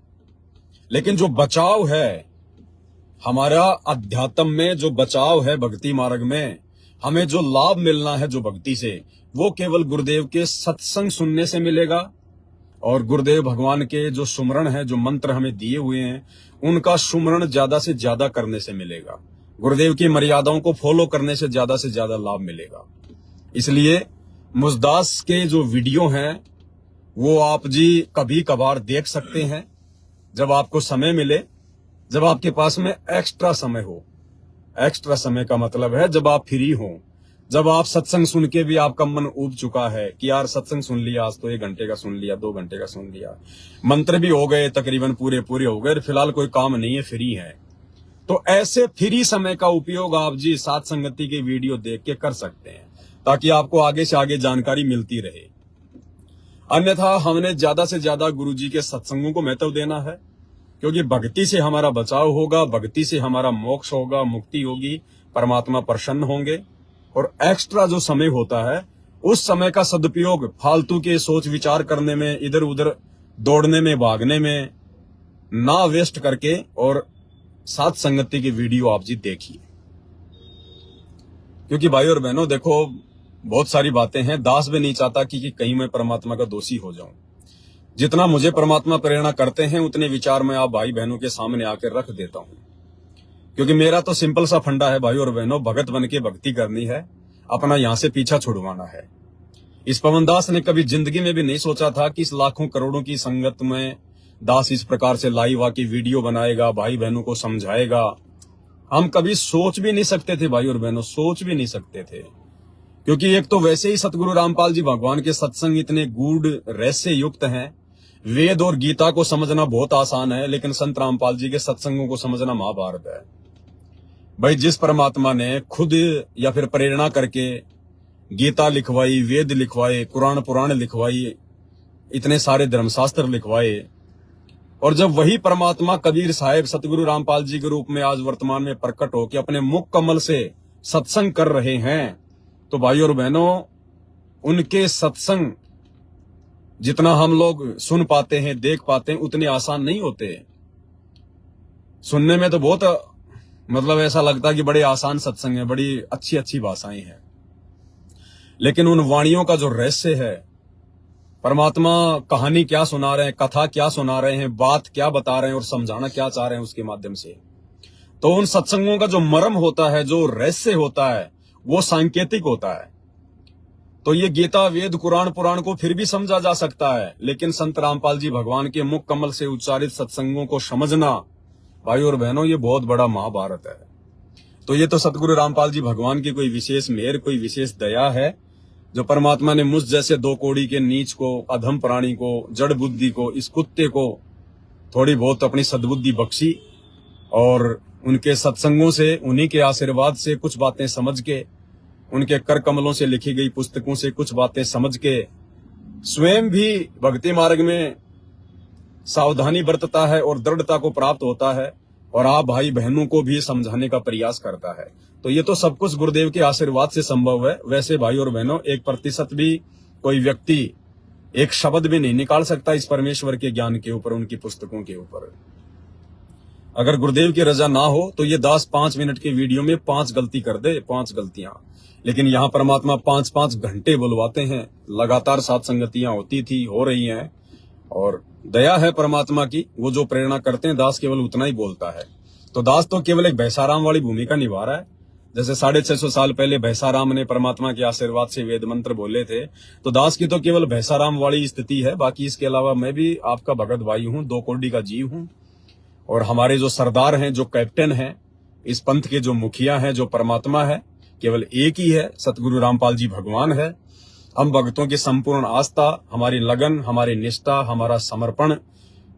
लेकिन जो बचाव है हमारा अध्यात्म में, जो बचाव है भक्ति मार्ग में, हमें जो लाभ मिलना है जो भक्ति से, वो केवल गुरुदेव के सत्संग सुनने से मिलेगा। और गुरुदेव भगवान के जो सुमरण है, जो मंत्र हमें दिए हुए हैं, उनका सुमरण ज्यादा से ज्यादा करने से मिलेगा। गुरुदेव की मर्यादाओं को फॉलो करने से ज्यादा लाभ मिलेगा। इसलिए मुझदास के जो वीडियो हैं वो आप जी कभी कभार देख सकते हैं, जब आपको समय मिले, जब आपके पास में एक्स्ट्रा समय हो। एक्स्ट्रा समय का मतलब है जब आप फ्री हो, जब आप सत्संग सुन के भी आपका मन ऊब चुका है कि यार सत्संग सुन लिया, आज तो 1 घंटे का सुन लिया, 2 घंटे का सुन लिया, मंत्र भी हो गए तकरीबन पूरे हो गए, फिलहाल कोई काम नहीं है, फ्री है। तो ऐसे फ्री समय का उपयोग आप जी साध संगति के वीडियो देख के कर सकते हैं, ताकि आपको आगे से आगे जानकारी मिलती रहे। अन्यथा हमने ज्यादा से ज्यादा गुरुजी के सत्संगों को महत्व देना है, क्योंकि भक्ति से हमारा बचाव होगा, भक्ति से हमारा मोक्ष होगा, मुक्ति होगी, परमात्मा प्रसन्न होंगे। और एक्स्ट्रा जो समय होता है उस समय का सदुपयोग फालतू के सोच विचार करने में, इधर उधर दौड़ने में, भागने में ना वेस्ट करके और साध संगति की वीडियो आप जी देखिए। क्योंकि भाई और बहनों देखो, बहुत सारी बातें हैं, दास भी नहीं चाहता कि कहीं मैं परमात्मा का दोषी हो जाऊं। जितना मुझे परमात्मा प्रेरणा करते हैं उतने विचार मैं आप भाई बहनों के सामने आकर रख देता हूं। क्योंकि मेरा तो सिंपल सा फंडा है भाई और बहनों, भगत बन के भक्ति करनी है, अपना यहां से पीछा छुड़वाना है। इस पवन दास ने कभी जिंदगी में भी नहीं सोचा था कि इस लाखों करोड़ों की संगत में दास इस प्रकार से लाइव आके वीडियो बनाएगा, भाई बहनों को समझाएगा। हम कभी सोच भी नहीं सकते थे भाई और बहनों, सोच भी नहीं सकते थे। क्योंकि एक तो वैसे ही सतगुरु रामपाल जी भगवान के सत्संग इतने गूढ़ रहस्य युक्त हैं, वेद और गीता को समझना बहुत आसान है, लेकिन संत रामपाल जी के सत्संगों को समझना महाभारत है। भाई जिस परमात्मा ने खुद या फिर प्रेरणा करके गीता लिखवाई, वेद लिखवाए, कुरान पुराण लिखवाई, इतने सारे धर्मशास्त्र लिखवाए, और जब वही परमात्मा कबीर साहेब सतगुरु रामपाल जी के रूप में आज वर्तमान में प्रकट हो के अपने मुख कमल से सत्संग कर रहे हैं, तो भाई और बहनों उनके सत्संग जितना हम लोग सुन पाते हैं, देख पाते हैं, उतने आसान नहीं होते। सुनने में तो बहुत मतलब ऐसा लगता है कि बड़े आसान सत्संग है, बड़ी अच्छी अच्छी भाषाएं हैं, लेकिन उन वाणियों का जो रहस्य है, परमात्मा कहानी क्या सुना रहे हैं, कथा क्या सुना रहे हैं, बात क्या बता रहे हैं और समझाना क्या चाह रहे हैं उसके माध्यम से, तो उन सत्संगों का जो मर्म होता है, जो रहस्य होता है, वो सांकेतिक होता है। तो ये गीता, वेद, कुरान पुराण को फिर भी समझा जा सकता है, लेकिन संत रामपाल जी भगवान के मुख कमल से उच्चारित सत्संगों को समझना भाई और बहनों ये बहुत बड़ा महाभारत है। तो ये तो सतगुरु रामपाल जी भगवान की कोई विशेष मेहर, कोई विशेष दया है, जो परमात्मा ने मुझ जैसे 2 कौड़ी के नीच को, अधम प्राणी को, जड़ बुद्धि को, इस कुत्ते को थोड़ी बहुत अपनी सद्बुद्धि बख्शी, और उनके सत्संगों से, उन्हीं के आशीर्वाद से कुछ बातें समझ के, उनके कर कमलों से लिखी गई पुस्तकों से कुछ बातें समझ के स्वयं भी भक्ति मार्ग में सावधानी बरतता है और दृढ़ता को प्राप्त होता है, और आप भाई बहनों को भी समझाने का प्रयास करता है। तो ये तो सब कुछ गुरुदेव के आशीर्वाद से संभव है। वैसे भाई और बहनों 1% भी कोई व्यक्ति एक शब्द भी नहीं निकाल सकता इस परमेश्वर के ज्ञान के ऊपर, उनकी पुस्तकों के ऊपर। अगर गुरुदेव की रजा ना हो तो ये दास 5 मिनट के वीडियो में 5 गलती कर दे, 5 गलतियां, लेकिन यहाँ परमात्मा 5-5 घंटे बुलवाते हैं। लगातार सात संगतियां होती थी, हो रही हैं, और दया है परमात्मा की, वो जो प्रेरणा करते हैं दास केवल उतना ही बोलता है। तो दास तो केवल एक भैंसाराम वाली भूमिका निभा रहा है। जैसे 650 साल पहले भैंसाराम ने परमात्मा के आशीर्वाद से वेद मंत्र बोले थे, तो दास की तो केवल भैंसाराम वाली स्थिति है। बाकी इसके अलावा मैं भी आपका भगत भाई हूँ, 2 कोड़ी का जीव हूँ। और हमारे जो सरदार हैं, जो कैप्टन हैं, इस पंथ के जो मुखिया हैं, जो परमात्मा है, केवल एक ही है, सतगुरु रामपाल जी भगवान है। हम भक्तों की संपूर्ण आस्था, हमारी लगन, हमारी निष्ठा, हमारा समर्पण,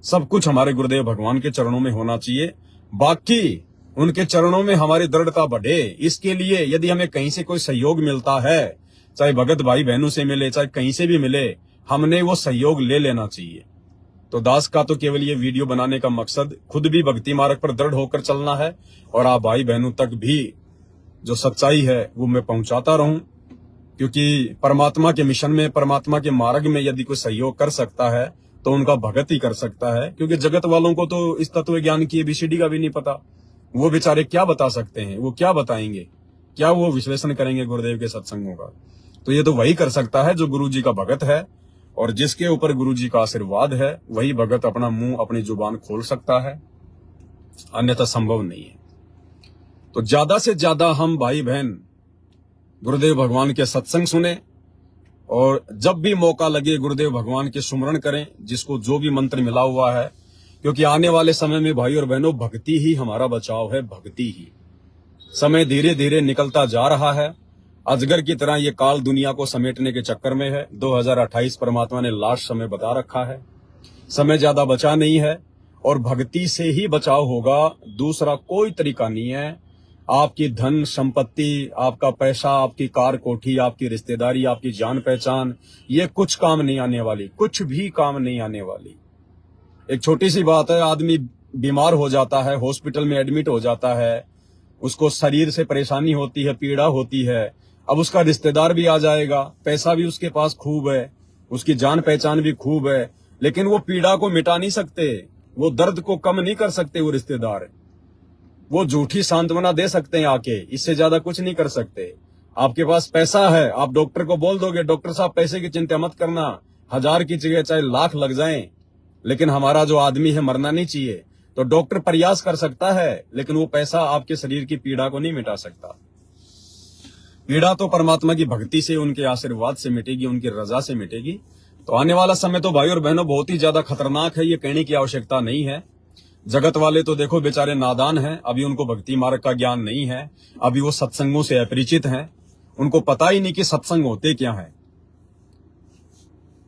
सब कुछ हमारे गुरुदेव भगवान के चरणों में होना चाहिए। बाकी उनके चरणों में हमारी दृढ़ता बढ़े, इसके लिए यदि हमें कहीं से कोई सहयोग मिलता है, चाहे भगत भाई बहनों से मिले, चाहे कहीं से भी मिले, हमने वो सहयोग ले लेना चाहिए। तो दास का तो केवल ये वीडियो बनाने का मकसद खुद भी भक्ति मार्ग पर दृढ़ होकर चलना है और आप भाई बहनों तक भी जो सच्चाई है वो मैं पहुंचाता रहूं, क्योंकि परमात्मा के मिशन में, परमात्मा के मार्ग में यदि कोई सहयोग कर सकता है तो उनका भगत ही कर सकता है। क्योंकि जगत वालों को तो इस तत्व ज्ञान की ABCD का भी नहीं पता। वो बेचारे क्या बता सकते हैं, वो क्या बताएंगे, क्या वो विश्लेषण करेंगे गुरुदेव के सत्संगों का? तो ये तो वही कर सकता है जो गुरु जी का भगत है, और जिसके ऊपर गुरु जी का आशीर्वाद है वही भगत अपना मुंह, अपनी जुबान खोल सकता है, अन्यथा संभव नहीं है। तो ज्यादा से ज्यादा हम भाई बहन गुरुदेव भगवान के सत्संग सुने और जब भी मौका लगे गुरुदेव भगवान के सुमरण करें, जिसको जो भी मंत्र मिला हुआ है। क्योंकि आने वाले समय में भाई और बहनों भक्ति ही हमारा बचाव है, भक्ति ही। समय धीरे धीरे निकलता जा रहा है, अजगर की तरह ये काल दुनिया को समेटने के चक्कर में है। 2028 परमात्मा ने लास्ट समय बता रखा है, समय ज्यादा बचा नहीं है और भक्ति से ही बचाव होगा, दूसरा कोई तरीका नहीं है। आपकी धन संपत्ति, आपका पैसा, आपकी कार कोठी, आपकी रिश्तेदारी, आपकी जान पहचान, ये कुछ काम नहीं आने वाली, कुछ भी काम नहीं आने वाली। एक छोटी सी बात है, आदमी बीमार हो जाता है, हॉस्पिटल में एडमिट हो जाता है, उसको शरीर से परेशानी होती है, पीड़ा होती है। अब उसका रिश्तेदार भी आ जाएगा, पैसा भी उसके पास खूब है, उसकी जान पहचान भी खूब है, लेकिन वो पीड़ा को मिटा नहीं सकते, वो दर्द को कम नहीं कर सकते। वो रिश्तेदार, वो झूठी सांत्वना दे सकते हैं आके, इससे ज्यादा कुछ नहीं कर सकते। आपके पास पैसा है, आप डॉक्टर को बोल दोगे, डॉक्टर साहब पैसे की चिंता मत करना, 1000 की जगह चाहे लाख लग जाएं, लेकिन हमारा जो आदमी है मरना नहीं चाहिए। तो डॉक्टर प्रयास कर सकता है, लेकिन वो पैसा आपके शरीर की पीड़ा को नहीं मिटा सकता। पीड़ा तो परमात्मा की भक्ति से, उनके आशीर्वाद से मिटेगी, उनकी रजा से मिटेगी। तो आने वाला समय तो भाई और बहनों बहुत ही ज्यादा खतरनाक है, ये कहने की आवश्यकता नहीं है। जगत वाले तो देखो बेचारे नादान हैं, अभी उनको भक्ति मार्ग का ज्ञान नहीं है, अभी वो सत्संगों से अपरिचित हैं, उनको पता ही नहीं कि सत्संग होते क्या है।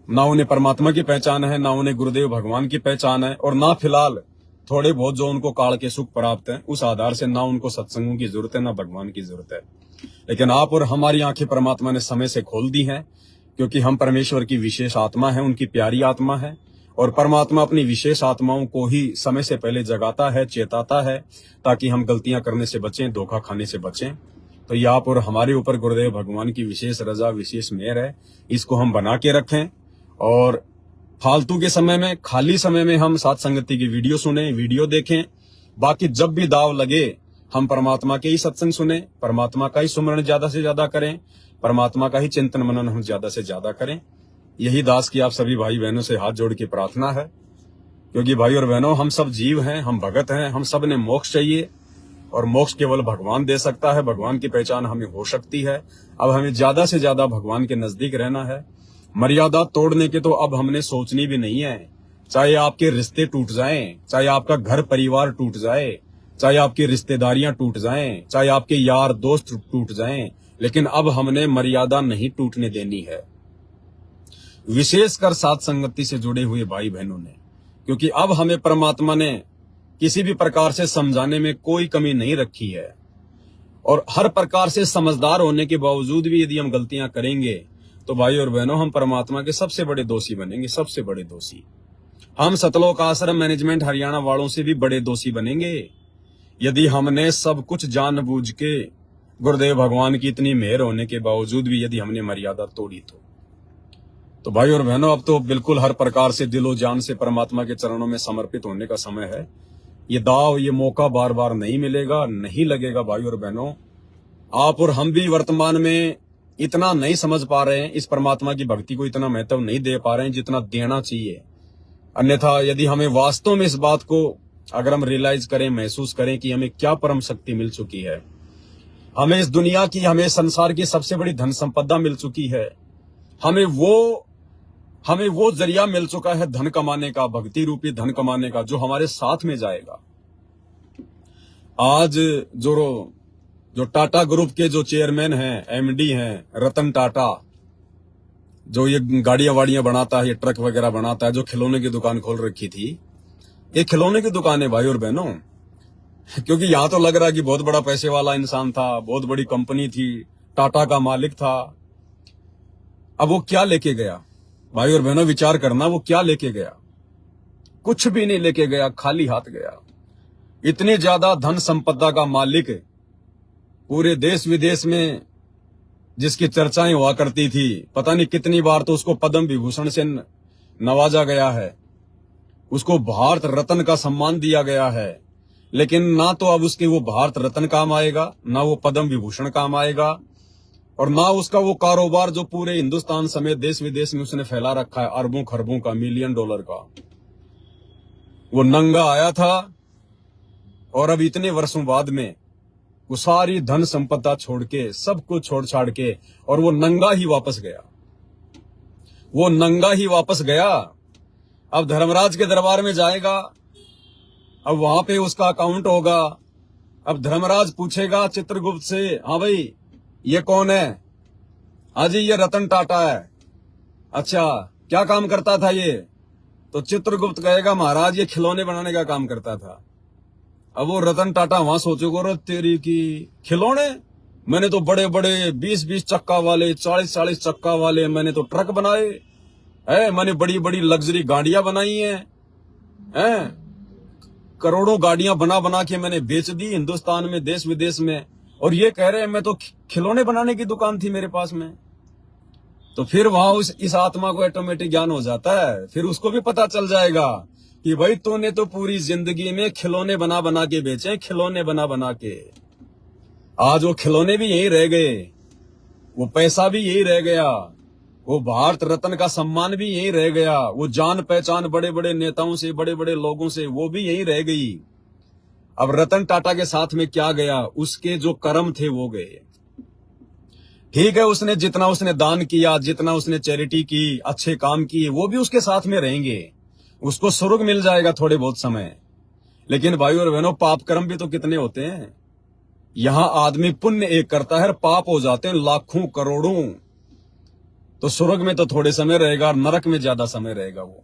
ना उन्हें परमात्मा की पहचान है, ना उन्हें गुरुदेव भगवान की पहचान है, और ना फिलहाल थोड़े बहुत जो उनको काल के सुख प्राप्त है उस आधार से ना उनको सत्संगों की जरूरत है, ना भगवान की जरूरत है। लेकिन आप और हमारी आंखें परमात्मा ने समय से खोल दी हैं, क्योंकि हम परमेश्वर की विशेष आत्मा है, उनकी प्यारी आत्मा है, और परमात्मा अपनी विशेष आत्माओं को ही समय से पहले जगाता है, चेताता है, ताकि हम गलतियां करने से बचें, धोखा खाने से बचें। तो ये आप और हमारे ऊपर गुरुदेव भगवान की विशेष रजा, विशेष मेहर है, इसको हम बना के रखें। और फालतू के समय में, खाली समय में हम साथ संगति की वीडियो सुने, वीडियो देखें। बाकी जब भी दाव लगे हम परमात्मा के ही सत्संग सुने, परमात्मा का ही सुमरण ज्यादा से ज्यादा करें, परमात्मा का ही चिंतन मनन हम ज्यादा से ज्यादा करें। यही दास की आप सभी भाई बहनों से हाथ जोड़ के प्रार्थना है, क्योंकि भाई और बहनों हम सब जीव हैं, हम भगत हैं, हम सब ने मोक्ष चाहिए, और मोक्ष केवल भगवान दे सकता है, भगवान की पहचान हमें हो सकती है। अब हमें ज्यादा से ज्यादा भगवान के नजदीक रहना है। मर्यादा तोड़ने के तो अब हमने सोचनी भी नहीं है। चाहे आपके रिश्ते टूट जाएं, चाहे आपका घर परिवार टूट जाए, चाहे आपकी रिश्तेदारियां टूट जाएं, चाहे आपके यार दोस्त टूट जाएं, लेकिन अब हमने मर्यादा नहीं टूटने देनी है, विशेषकर साथ संगति से जुड़े हुए भाई बहनों ने। क्योंकि अब हमें परमात्मा ने किसी भी प्रकार से समझाने में कोई कमी नहीं रखी है, और हर प्रकार से समझदार होने के बावजूद भी यदि हम गलतियां करेंगे तो भाई और बहनों हम परमात्मा के सबसे बड़े दोषी बनेंगे, सबसे बड़े दोषी। हम सतलोक आश्रम मैनेजमेंट हरियाणा वालों से भी बड़े दोषी बनेंगे यदि हमने सब कुछ जानबूझ के, गुरुदेव भगवान की इतनी मेहर होने के बावजूद भी यदि हमने मर्यादा तोड़ी तो भाई और बहनों अब तो बिल्कुल हर प्रकार से दिलो जान से परमात्मा के चरणों में समर्पित होने का समय है। ये दाव, ये मौका बार बार नहीं मिलेगा, नहीं लगेगा। भाई और बहनों, आप और हम भी वर्तमान में इतना नहीं समझ पा रहे हैं, इस परमात्मा की भक्ति को इतना महत्व नहीं दे पा रहे हैं जितना देना चाहिए। अन्यथा यदि हमें वास्तव में इस बात को अगर हम रियलाइज करें, महसूस करें कि हमें क्या परम शक्ति मिल चुकी है, हमें इस दुनिया की, हमें संसार की सबसे बड़ी धन संपदा मिल चुकी है, हमें वो जरिया मिल चुका है धन कमाने का, भक्ति रूपी धन कमाने का, जो हमारे साथ में जाएगा। आज जो टाटा ग्रुप के जो चेयरमैन हैं, एमडी हैं, रतन टाटा, जो ये गाड़ियां वाड़ियां बनाता है, ये ट्रक वगैरह बनाता है, जो खिलौने की दुकान खोल रखी थी, ये खिलौने की दुकान है भाई और बहनों। क्योंकि यहां तो लग रहा है कि बहुत बड़ा पैसे वाला इंसान था, बहुत बड़ी कंपनी थी, टाटा का मालिक था। अब वो क्या लेके गया भाई और बहनों, विचार करना, वो क्या लेके गया? कुछ भी नहीं लेके गया, खाली हाथ गया। इतनी ज्यादा धन संपदा का मालिक, पूरे देश विदेश में जिसकी चर्चाएं हुआ करती थी, पता नहीं कितनी बार तो उसको पद्म विभूषण से नवाजा गया है, उसको भारत रत्न का सम्मान दिया गया है, लेकिन ना तो अब उसके वो भारत रत्न काम आएगा, ना वो पद्म विभूषण काम आएगा, और ना उसका वो कारोबार जो पूरे हिंदुस्तान समेत देश विदेश में उसने फैला रखा है, अरबों खरबों का, $मिलियन का। वो नंगा आया था और अब इतने वर्षों बाद में वो सारी धन संपदा छोड़ के, सब कुछ छोड़ छाड़ के, और वो नंगा ही वापस गया। वो नंगा ही वापस गया। अब धर्मराज के दरबार में जाएगा, अब वहां पे उसका अकाउंट होगा। अब धर्मराज पूछेगा चित्रगुप्त से, हाँ भाई ये कौन है? हाँ जी ये रतन टाटा है। अच्छा क्या काम करता था ये? तो चित्रगुप्त कहेगा महाराज ये खिलौने बनाने का काम करता था। अब वो रतन टाटा वहां सोचेगा, रे तेरी की खिलौने, मैंने तो बड़े बड़े 20-20 चक्का वाले, 40-40 चक्का वाले मैंने तो ट्रक बनाए हैं, मैंने बड़ी बड़ी लग्जरी गाड़ियां बनाई हैं, करोड़ों गाड़ियां बना बना के मैंने बेच दी हिंदुस्तान में, देश विदेश में, और ये कह रहे हैं मैं तो खिलौने बनाने की दुकान थी मेरे पास में। तो फिर वहां इस आत्मा को ऑटोमेटिक ज्ञान हो जाता है। फिर उसको भी पता चल जाएगा कि भाई तूने तो पूरी जिंदगी में खिलौने बना बना के बेचे, खिलौने बना बना के। आज वो खिलौने भी यही रह गए, वो पैसा भी यही रह गया, वो भारत रत्न का सम्मान भी यही रह गया, वो जान पहचान बड़े बड़े नेताओं से, बड़े बड़े लोगों से, वो भी यही रह गई। अब रतन टाटा के साथ में क्या गया? उसके जो कर्म थे वो गए। ठीक है, उसने जितना उसने दान किया, जितना उसने चैरिटी की, अच्छे काम किए, वो भी उसके साथ में रहेंगे, उसको स्वर्ग मिल जाएगा थोड़े बहुत समय। लेकिन भाई और बहनों, पाप कर्म भी तो कितने होते हैं। यहां आदमी पुण्य एक करता है, पाप हो जाते हैं लाखों करोड़ों। तो स्वर्ग में तो थोड़े समय रहेगा, नरक में ज्यादा समय रहेगा वो।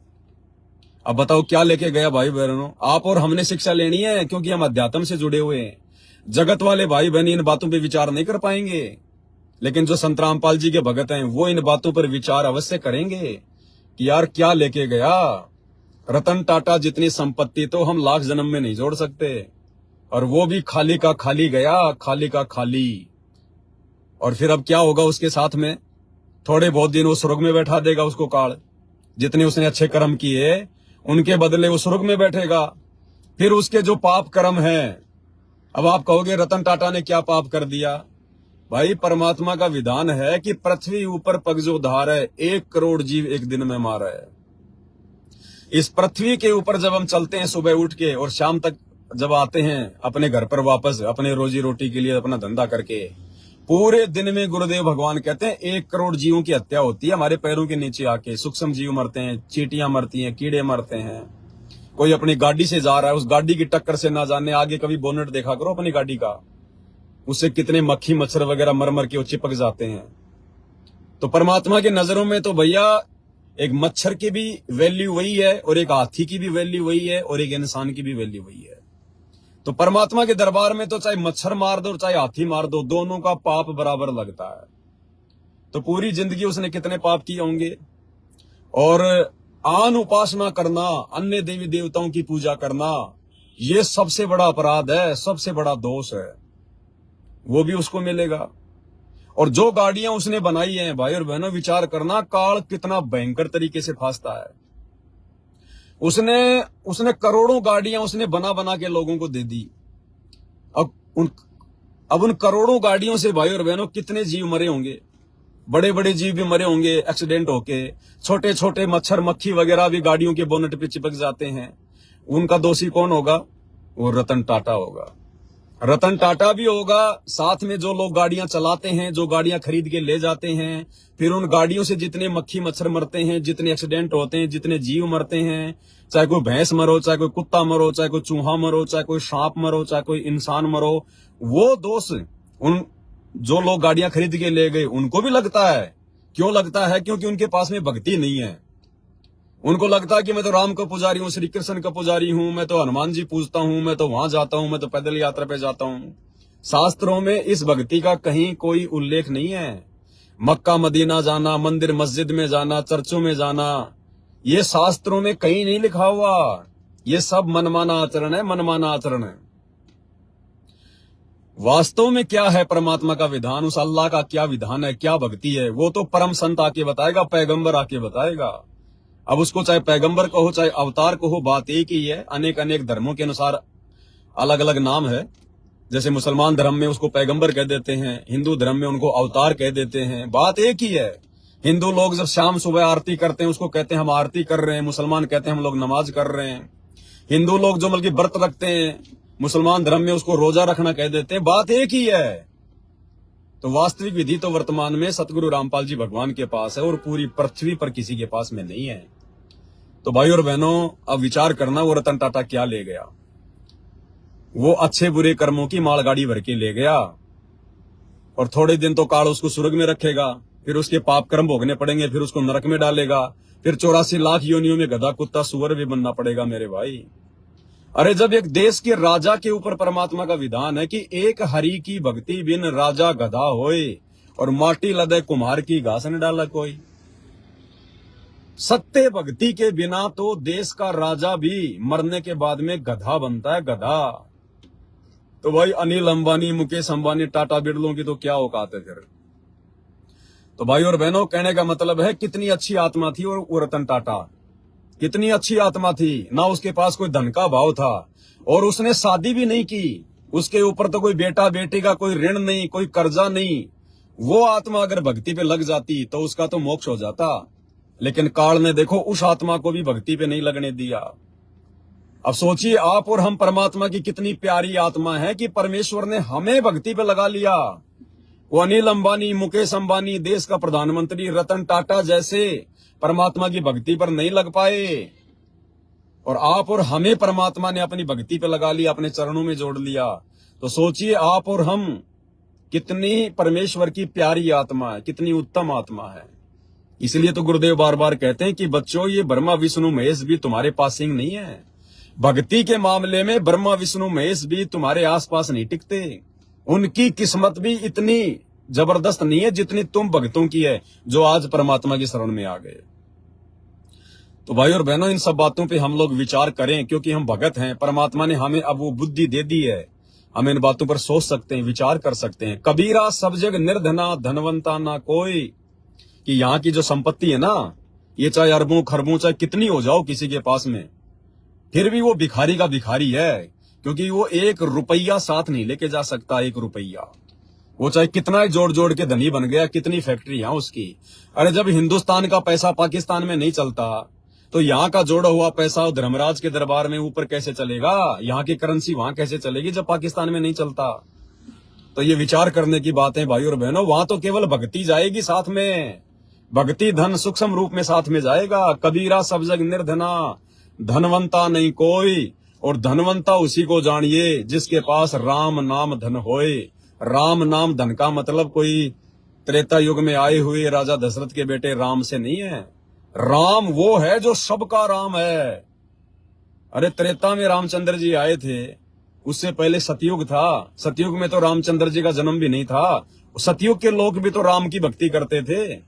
अब बताओ क्या लेके गया भाई बहनों? आप और हमने शिक्षा लेनी है, क्योंकि हम अध्यात्म से जुड़े हुए हैं। जगत वाले भाई बहन इन बातों पे विचार नहीं कर पाएंगे, लेकिन जो संत रामपाल जी के भगत हैं वो इन बातों पर विचार अवश्य करेंगे कि यार क्या लेके गया। रतन टाटा जितनी संपत्ति तो हम लाख जन्म में नहीं जोड़ सकते, और वो भी खाली का खाली गया, खाली का खाली। और फिर अब क्या होगा उसके साथ में? थोड़े बहुत दिन वो स्वर्ग में बैठा देगा उसको काल। जितने उसने अच्छे कर्म किए उनके बदले वो स्वर्ग में बैठेगा। फिर उसके जो पाप कर्म हैं, अब आप कहोगे रतन टाटा ने क्या पाप कर दिया? भाई परमात्मा का विधान है कि पृथ्वी ऊपर पग जो धार है, 1 करोड़ जीव एक दिन में मारा है। इस पृथ्वी के ऊपर जब हम चलते हैं सुबह उठ के, और शाम तक जब आते हैं अपने घर पर वापस, अपने रोजी रोटी के लिए अपना धंधा करके, पूरे दिन में गुरुदेव भगवान कहते हैं 1 करोड़ जीवों की हत्या होती है हमारे पैरों के नीचे आके। सूक्ष्म जीव मरते हैं, चींटियां मरती हैं, कीड़े मरते हैं। कोई अपनी गाड़ी से जा रहा है, उस गाड़ी की टक्कर से ना जाने आगे कभी बोनेट देखा करो अपनी गाड़ी का, उससे कितने मक्खी मच्छर वगैरह मर मर के वो चिपक जाते हैं। तो परमात्मा की नजरों में तो भैया एक मच्छर की भी वैल्यू वही है, और एक हाथी की भी वैल्यू वही है, और एक इंसान की भी वैल्यू वही है। तो परमात्मा के दरबार में तो चाहे मच्छर मार दो चाहे हाथी मार दो, दोनों का पाप बराबर लगता है। तो पूरी जिंदगी उसने कितने पाप किए होंगे। और आन उपासना करना, अन्य देवी देवताओं की पूजा करना, ये सबसे बड़ा अपराध है, सबसे बड़ा दोष है। वो भी उसको मिलेगा। और जो गाड़ियां उसने बनाई हैं भाई और बहनों, विचार करना काल कितना भयंकर तरीके से फांसता है। उसने करोड़ों गाड़ियां उसने बना बना के लोगों को दे दी। अब उन करोड़ों गाड़ियों से भाई और बहनों कितने जीव मरे होंगे। बड़े बड़े जीव भी मरे होंगे एक्सीडेंट होके, छोटे छोटे मच्छर मक्खी वगैरह भी गाड़ियों के बोनट पे चिपक जाते हैं। उनका दोषी कौन होगा? वो रतन टाटा होगा। रतन टाटा भी होगा, साथ में जो लोग गाड़ियां चलाते हैं, जो गाड़ियां खरीद के ले जाते हैं, फिर उन गाड़ियों से जितने मक्खी मच्छर मरते हैं, जितने एक्सीडेंट होते हैं, जितने जीव मरते हैं, चाहे कोई भैंस मरो, चाहे कोई कुत्ता मरो, चाहे कोई चूहा मरो, चाहे कोई सांप मरो, चाहे कोई इंसान मरो, वो दोष उन जो लोग गाड़ियां खरीद के ले गए उनको भी लगता है। क्यों लगता है? क्योंकि उनके पास में भक्ति नहीं है। उनको लगता है कि मैं तो राम का पुजारी हूं, श्री कृष्ण का पुजारी हूं, मैं तो हनुमान जी पूजता हूं, मैं तो वहां जाता हूं, मैं तो पैदल यात्रा पे जाता हूं। शास्त्रों में इस भक्ति का कहीं कोई उल्लेख नहीं है। मक्का मदीना जाना, मंदिर मस्जिद में जाना, चर्चों में जाना, ये शास्त्रों में कहीं नहीं लिखा हुआ। ये सब मनमाना आचरण है, मनमाना आचरण है। वास्तव में क्या है परमात्मा का विधान, उस अल्लाह का क्या विधान है, क्या भक्ति है, वो तो परम संत आके बताएगा, पैगंबर आके बताएगा। अब उसको चाहे पैगंबर कहो चाहे अवतार कहो, बात एक ही है। अनेक अनेक धर्मों के अनुसार अलग अलग नाम है। जैसे मुसलमान धर्म में उसको पैगंबर कह देते हैं, हिंदू धर्म में उनको अवतार कह देते हैं, बात एक ही है। हिंदू लोग जब शाम सुबह आरती करते हैं उसको कहते हैं हम आरती कर रहे हैं, मुसलमान कहते हैं हम लोग नमाज कर रहे हैं। हिंदू लोग जो बल्कि व्रत रखते हैं, मुसलमान धर्म में उसको रोजा रखना कह देते हैं, बात एक ही है। तो वास्तविक विधि तो वर्तमान में सतगुरु रामपाल जी भगवान के पास है और पूरी पृथ्वी पर किसी के पास में नहीं है। तो भाई और बहनों, अब विचार करना, वो रतन टाटा क्या ले गया? वो अच्छे बुरे कर्मों की मालगाड़ी भर के ले गया और थोड़े दिन तो काल उसको स्वर्ग में रखेगा, फिर उसके पाप कर्म भोगने पड़ेंगे, फिर उसको नरक में डालेगा, फिर 84 लाख योनियों में गधा कुत्ता सुअर भी बनना पड़ेगा मेरे भाई। अरे जब एक देश के राजा के ऊपर परमात्मा का विधान है कि एक हरि की भक्ति बिन राजा गधा होए और माटी लदे कुम्हार की घास न डाला कोई। सत्य भक्ति के बिना तो देश का राजा भी मरने के बाद में गधा बनता है, गधा। तो भाई अनिल अंबानी, मुकेश अंबानी, टाटा बिरलों की तो क्या औकात है फिर? तो भाई और बहनों, कहने का मतलब है कितनी अच्छी आत्मा थी और वो रतन टाटा, कितनी अच्छी आत्मा थी। ना उसके पास कोई धन का भाव था और उसने शादी भी नहीं की। उसके ऊपर तो कोई बेटा बेटी का कोई ऋण नहीं, कोई कर्जा नहीं। वो आत्मा अगर भक्ति पे लग जाती तो उसका तो मोक्ष हो जाता। लेकिन काल ने देखो उस आत्मा को भी भक्ति पे नहीं लगने दिया। अब सोचिए आप और हम परमात्मा की कितनी प्यारी आत्मा है कि परमेश्वर ने हमें भक्ति पे लगा लिया। वो अनिल अंबानी, मुकेश अंबानी, देश का प्रधानमंत्री रतन टाटा जैसे परमात्मा की भक्ति पर नहीं लग पाए और आप और हमें परमात्मा ने अपनी भक्ति पे लगा लिया, अपने चरणों में जोड़ लिया। तो सोचिए आप और हम कितनी परमेश्वर की प्यारी आत्मा है, कितनी उत्तम आत्मा है। इसलिए तो गुरुदेव बार बार कहते हैं कि बच्चों, ये ब्रह्मा विष्णु महेश भी तुम्हारे पास सिंह नहीं है। भक्ति के मामले में ब्रह्मा विष्णु महेश भी तुम्हारे आसपास नहीं टिकते। उनकी किस्मत भी इतनी जबरदस्त नहीं है जितनी तुम भक्तों की है जो आज परमात्मा की शरण में आ गए। तो भाई और बहनों, इन सब बातों पे हम लोग विचार करें, क्योंकि हम भगत हैं। परमात्मा ने हमें अब वो बुद्धि दे दी है, हम इन बातों पर सोच सकते हैं, विचार कर सकते हैं। कबीरा सब जग निर्धना धनवंता ना कोई, कि यहाँ की जो संपत्ति है ना, ये चाहे अरबों खरबों चाहे कितनी हो जाओ किसी के पास में, फिर भी वो भिखारी का भिखारी है, क्योंकि वो 1 रुपया साथ नहीं लेके जा सकता। 1 रुपया वो चाहे कितना ही जोड़ जोड़ के धनी बन गया, कितनी फैक्ट्रियां उसकी। अरे जब हिंदुस्तान का पैसा पाकिस्तान में नहीं चलता तो यहाँ का जोड़ा हुआ पैसा धर्मराज के दरबार में ऊपर कैसे चलेगा? यहाँ की करेंसी वहां कैसे चलेगी जब पाकिस्तान में नहीं चलता? तो ये विचार करने की बात है भाई और बहनों। वहां तो केवल भक्ति जाएगी साथ में, भक्ति धन सूक्ष्म रूप में साथ में जाएगा। कबीरा सब जग निर्धना धनवंता नहीं कोई, और धनवंता उसी को जानिए जिसके पास राम नाम धन होए। राम नाम धन का मतलब कोई त्रेता युग में आए हुए राजा दशरथ के बेटे राम से नहीं है। राम वो है जो सबका राम है। अरे त्रेता में रामचंद्र जी आए थे, उससे पहले सतयुग था। सतयुग में तो रामचंद्र जी का जन्म भी नहीं था। सतयुग के लोग भी तो राम की भक्ति करते थे।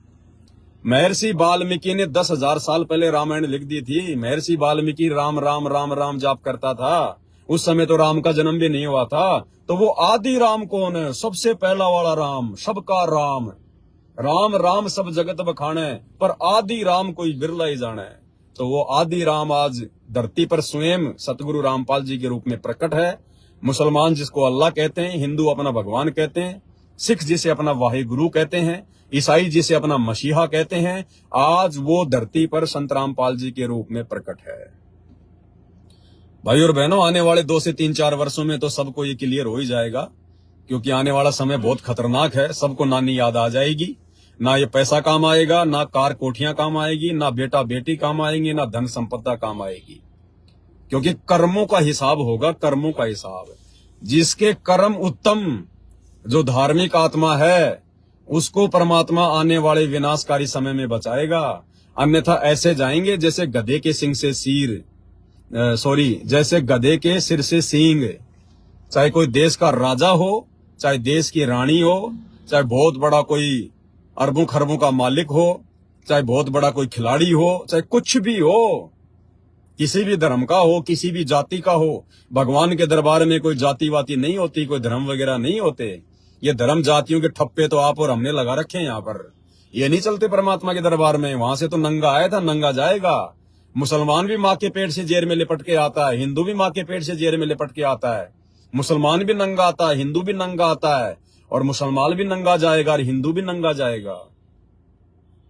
महर्षि वाल्मीकि ने 10,000 साल पहले रामायण लिख दी थी। महर्षि वाल्मीकि राम राम राम राम जाप करता था। उस समय तो राम का जन्म भी नहीं हुआ था। तो वो आदि राम कौन है? सबसे पहला वाला राम, सबका राम। राम राम सब जगत बखाने, पर आदि राम कोई बिरला ही जाने। तो वो आदि राम आज धरती पर स्वयं सतगुरु रामपाल जी के रूप में प्रकट है। मुसलमान जिसको अल्लाह कहते हैं, हिंदू अपना भगवान कहते हैं, सिख जिसे अपना वाहे गुरु कहते हैं, ईसाई जिसे अपना मसीहा कहते हैं, आज वो धरती पर संत रामपाल जी के रूप में प्रकट है। भाई और बहनों, आने वाले 2 से 3-4 वर्षों में तो सबको ये क्लियर हो ही जाएगा, क्योंकि आने वाला समय बहुत खतरनाक है। सबको नानी याद आ जाएगी, ना ये पैसा काम आएगा, ना कार कोठियां काम आएगी, ना बेटा बेटी काम आएंगे, ना धन संपदा काम आएगी, क्योंकि कर्मों का हिसाब होगा, कर्मों का हिसाब। जिसके कर्म उत्तम, जो धार्मिक आत्मा है, उसको परमात्मा आने वाले विनाशकारी समय में बचाएगा। अन्यथा ऐसे जाएंगे जैसे गधे के सिंह से सिर, जैसे गधे के सिर से सींग। चाहे कोई देश का राजा हो, चाहे देश की रानी हो, चाहे बहुत बड़ा कोई अरबों खरबों का मालिक हो, चाहे बहुत बड़ा कोई खिलाड़ी हो, चाहे कुछ भी हो, किसी भी धर्म का हो, किसी भी जाति का हो, भगवान के दरबार में कोई जाति वाति नहीं होती, कोई धर्म वगैरह नहीं होते। ये धर्म जातियों के ठप्पे तो आप और हमने लगा रखे हैं यहाँ पर। ये नहीं चलते परमात्मा के दरबार में। वहां से तो नंगा आया था, नंगा जाएगा। मुसलमान भी माँ के पेट से जेल में लिपट के आता है, हिंदू भी माँ के पेट से जेल में लिपट के आता है। मुसलमान भी नंगा आता है, हिंदू भी नंगा आता है, और मुसलमान भी नंगा जाएगा और हिंदू भी नंगा जाएगा।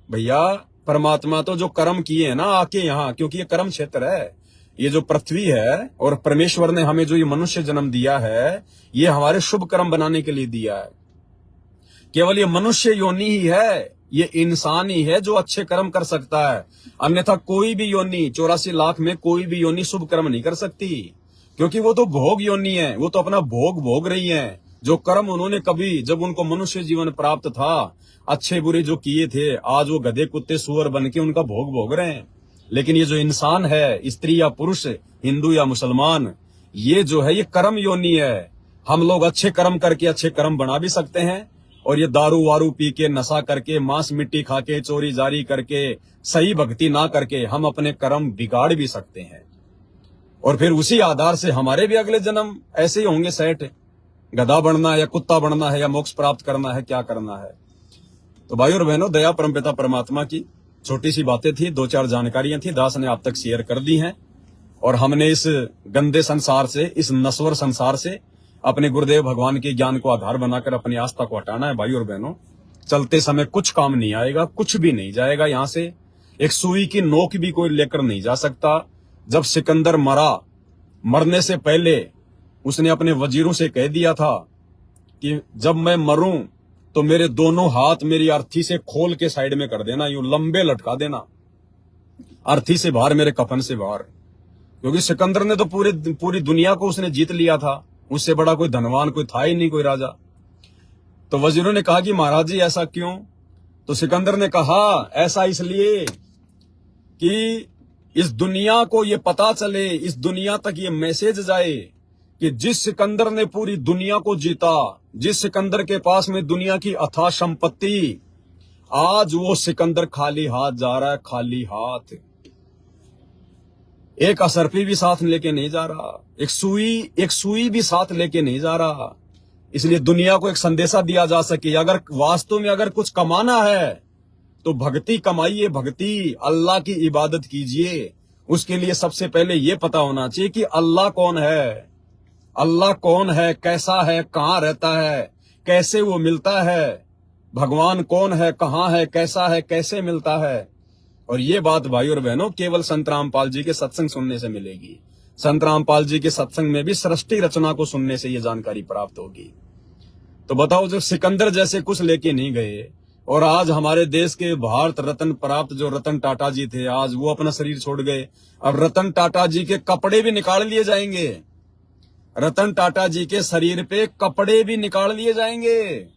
भैया, परमात्मा तो जो कर्म किए हैं ना आके यहाँ, क्योंकि ये कर्म क्षेत्र है, ये जो पृथ्वी है, और परमेश्वर ने हमें जो ये मनुष्य जन्म दिया है, ये हमारे शुभ कर्म बनाने के लिए दिया है। केवल ये मनुष्य योनि ही है, ये इंसान ही है जो अच्छे कर्म कर सकता है। अन्यथा कोई भी योनि, 84 लाख में कोई भी योनि शुभ कर्म नहीं कर सकती, क्योंकि वो तो भोग योनि है, वो तो अपना भोग भोग रही है। जो कर्म उन्होंने कभी, जब उनको मनुष्य जीवन प्राप्त था, अच्छे बुरे जो किए थे, आज वो गधे कुत्ते सुअर बन के उनका भोग भोग रहे हैं। लेकिन ये जो इंसान है, स्त्री या पुरुष, हिंदू या मुसलमान, ये जो है ये कर्म योनि है। हम लोग अच्छे कर्म करके अच्छे कर्म बना भी सकते हैं, और ये दारू वारू पी के, नशा करके, मांस मिट्टी खा के, चोरी जारी करके, सही भक्ति ना करके हम अपने कर्म बिगाड़ भी सकते हैं। और फिर उसी आधार से हमारे भी अगले जन्म ऐसे ही होंगे सेट। गधा बनना है या कुत्ता बनना है, या मोक्ष प्राप्त करना है, क्या करना है। तो भाई और बहनों, दया परमपिता परमात्मा की छोटी सी बातें थी, 2-4 जानकारियां थी, दास ने आप तक शेयर कर दी हैं। और हमने इस गंदे संसार से, इस नश्वर संसार से अपने गुरुदेव भगवान के ज्ञान को आधार बनाकर अपनी आस्था को हटाना है। भाई और बहनों, चलते समय कुछ काम नहीं आएगा, कुछ भी नहीं जाएगा यहाँ से। एक सुई की नोक भी कोई लेकर नहीं जा सकता। जब सिकंदर मरा, मरने से पहले उसने अपने वजीरों से कह दिया था कि जब मैं मरूं तो मेरे दोनों हाथ मेरी अर्थी से खोल के साइड में कर देना, यूं लंबे लटका देना, अर्थी से बाहर, मेरे कफन से बाहर। क्योंकि सिकंदर ने तो पूरी दुनिया को उसने जीत लिया था, उससे बड़ा कोई धनवान कोई था ही नहीं, कोई राजा। तो वजीरों ने कहा कि महाराज जी ऐसा क्यों? तो सिकंदर ने कहा ऐसा इसलिए कि इस दुनिया को ये पता चले, इस दुनिया तक ये मैसेज जाए कि जिस सिकंदर ने पूरी दुनिया को जीता, जिस सिकंदर के पास में दुनिया की अथाह संपत्ति, आज वो सिकंदर खाली हाथ जा रहा है, खाली हाथ। एक असरफी भी साथ लेके नहीं जा रहा, एक सुई भी साथ लेके नहीं जा रहा। इसलिए दुनिया को एक संदेशा दिया जा सके, अगर वास्तव में अगर कुछ कमाना है तो भक्ति कमाइए, भक्ति, अल्लाह की इबादत कीजिए। उसके लिए सबसे पहले यह पता होना चाहिए कि अल्लाह कौन है, अल्लाह कौन है, कैसा है, कहाँ रहता है, कैसे वो मिलता है, भगवान कौन है, कहाँ है, कैसा है, कैसे मिलता है। और ये बात भाई और बहनों केवल संत रामपाल जी के सत्संग सुनने से मिलेगी। संत रामपाल जी के सत्संग में भी सृष्टि रचना को सुनने से ये जानकारी प्राप्त होगी। तो बताओ, जब सिकंदर जैसे कुछ लेके नहीं गए, और आज हमारे देश के भारत रत्न प्राप्त जो रतन टाटा जी थे, आज वो अपना शरीर छोड़ गए। अब रतन टाटा जी के कपड़े भी निकाल लिए जाएंगे, रतन टाटा जी के शरीर पे कपड़े भी निकाल लिए जाएंगे,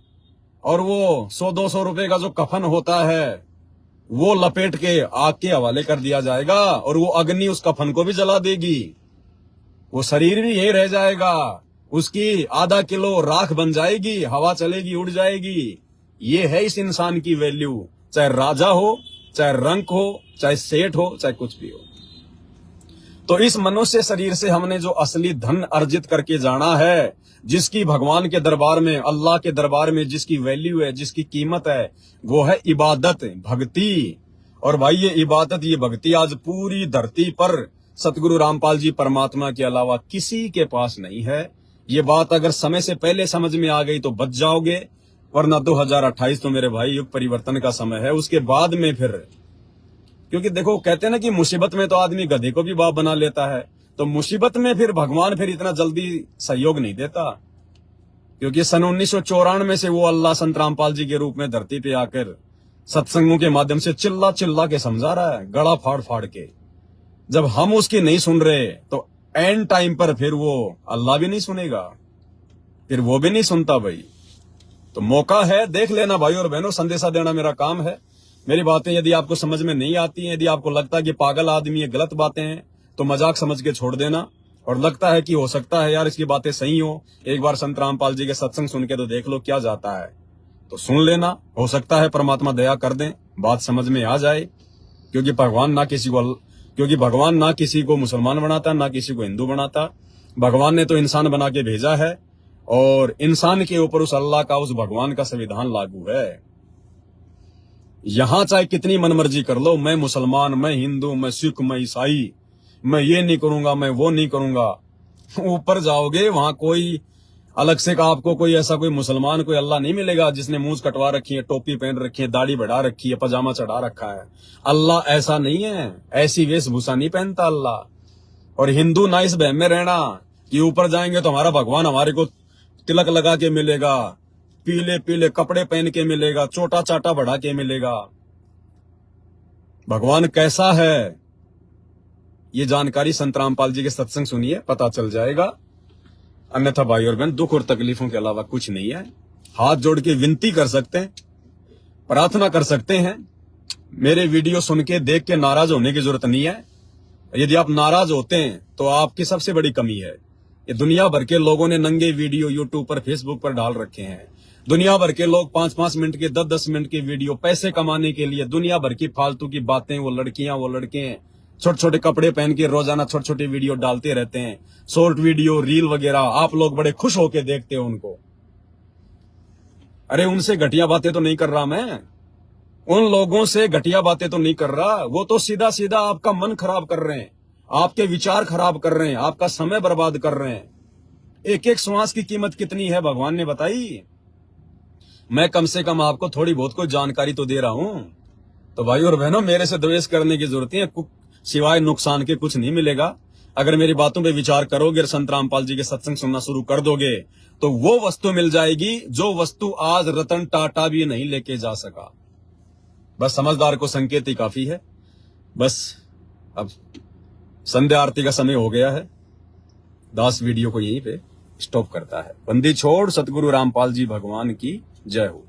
और वो 100-200 रुपए का जो कफन होता है वो लपेट के आग के हवाले कर दिया जाएगा, और वो अग्नि उस कफन को भी जला देगी। वो शरीर भी यही रह जाएगा, उसकी आधा किलो राख बन जाएगी, हवा चलेगी, उड़ जाएगी। ये है इस इंसान की वैल्यू, चाहे राजा हो, चाहे रंक हो, चाहे सेठ हो, चाहे कुछ भी हो। तो इस मनुष्य शरीर से हमने जो असली धन अर्जित करके जाना है, जिसकी भगवान के दरबार में, अल्लाह के दरबार में जिसकी वैल्यू है, जिसकी कीमत है, वो है इबादत, भक्ति। और भाई ये इबादत, ये भक्ति आज पूरी धरती पर सतगुरु रामपाल जी परमात्मा के अलावा किसी के पास नहीं है। ये बात अगर समय से पहले समझ में आ गई तो बच जाओगे, वरना 2028 तो मेरे भाई युग परिवर्तन का समय है। उसके बाद में फिर, क्योंकि देखो कहते हैं ना कि मुसीबत में तो आदमी गधे को भी बाप बना लेता है, तो मुसीबत में फिर भगवान फिर इतना जल्दी सहयोग नहीं देता, क्योंकि सन 1994 से वो अल्लाह संत रामपाल जी के रूप में धरती पे आकर सत्संगों के माध्यम से चिल्ला चिल्ला के समझा रहा है, गला फाड़ फाड़ के। जब हम उसकी नहीं सुन रहे तो एंड टाइम पर फिर वो अल्लाह भी नहीं सुनेगा, फिर वो भी नहीं सुनता भाई। तो मौका है, देख लेना भाई और बहनों, संदेशा देना मेरा काम है। मेरी बातें यदि आपको समझ में नहीं आती हैं, यदि आपको लगता है कि पागल आदमी है, गलत बातें हैं, तो मजाक समझ के छोड़ देना। और लगता है कि हो सकता है यार इसकी बातें सही हो, एक बार संत रामपाल जी के सत्संग सुन के तो देख लो क्या जाता है, तो सुन लेना। हो सकता है परमात्मा दया कर दें, बात समझ में आ जाए। क्योंकि भगवान ना किसी को मुसलमान बनाता, ना किसी को हिंदू बनाता। भगवान ने तो इंसान बना के भेजा है, और इंसान के ऊपर उस अल्लाह का, उस भगवान का संविधान लागू है। यहां चाहे कितनी मनमर्जी कर लो, मैं मुसलमान, मैं हिंदू, मैं सिख, मैं ईसाई, मैं ये नहीं करूंगा, मैं वो नहीं करूंगा, ऊपर जाओगे वहां कोई अलग से का आपको कोई ऐसा कोई मुसलमान, कोई अल्लाह नहीं मिलेगा जिसने मूंछ कटवा रखी है, टोपी पहन रखी है, दाढ़ी बढ़ा रखी है, पजामा चढ़ा रखा है। अल्लाह ऐसा नहीं है, ऐसी वेशभूषा नहीं पहनता अल्लाह। और हिंदू ना इस बहम में रहना कि ऊपर जाएंगे तो हमारा भगवान हमारे को तिलक लगा के मिलेगा, पीले पीले कपड़े पहन के मिलेगा, चोटा चाटा बढ़ा के मिलेगा। भगवान कैसा है, ये जानकारी संत रामपाल जी के सत्संग सुनिए, पता चल जाएगा। अन्यथा भाई और बहन, दुख और तकलीफों के अलावा कुछ नहीं है। हाथ जोड़ के विनती कर सकते हैं, प्रार्थना कर सकते हैं। मेरे वीडियो सुन के, देख के नाराज होने की जरूरत नहीं है। यदि आप नाराज होते हैं तो आपकी सबसे बड़ी कमी है। ये दुनिया भर के लोगों ने नंगे वीडियो यूट्यूब पर, फेसबुक पर डाल रखे हैं। दुनिया भर के लोग 5-5 मिनट के, 10-10 मिनट के वीडियो पैसे कमाने के लिए, दुनिया भर की फालतू की बातें, वो लड़कियां, वो लड़के छोटे छोटे कपड़े पहन के रोजाना छोटे छोटे वीडियो डालते रहते हैं, शॉर्ट वीडियो, रील वगैरह। आप लोग बड़े खुश होके देखते हो उनको। अरे उनसे घटिया बातें तो नहीं कर रहा मैं, उन लोगों से घटिया बातें तो नहीं कर रहा। वो तो सीधा सीधा आपका मन खराब कर रहे हैं, आपके विचार खराब कर रहे हैं, आपका समय बर्बाद कर रहे हैं। एक एक श्वास की कीमत कितनी है भगवान ने बताई। मैं कम से कम आपको थोड़ी बहुत कोई जानकारी तो दे रहा हूं। तो भाई और बहनों, मेरे से द्वेष करने की जरूरत है, सिवाय नुकसान के कुछ नहीं मिलेगा। अगर मेरी बातों पे विचार करोगे और संत रामपाल जी के सत्संग सुनना शुरू कर दोगे तो वो वस्तु मिल जाएगी जो वस्तु आज रतन टाटा भी नहीं लेके जा सका। बस समझदार को संकेत ही काफी है। बस अब संध्या आरती का समय हो गया है। दास वीडियो को यहीं पे स्टॉप करता है। बंदी छोड़ सतगुरु रामपाल जी भगवान की जय हो।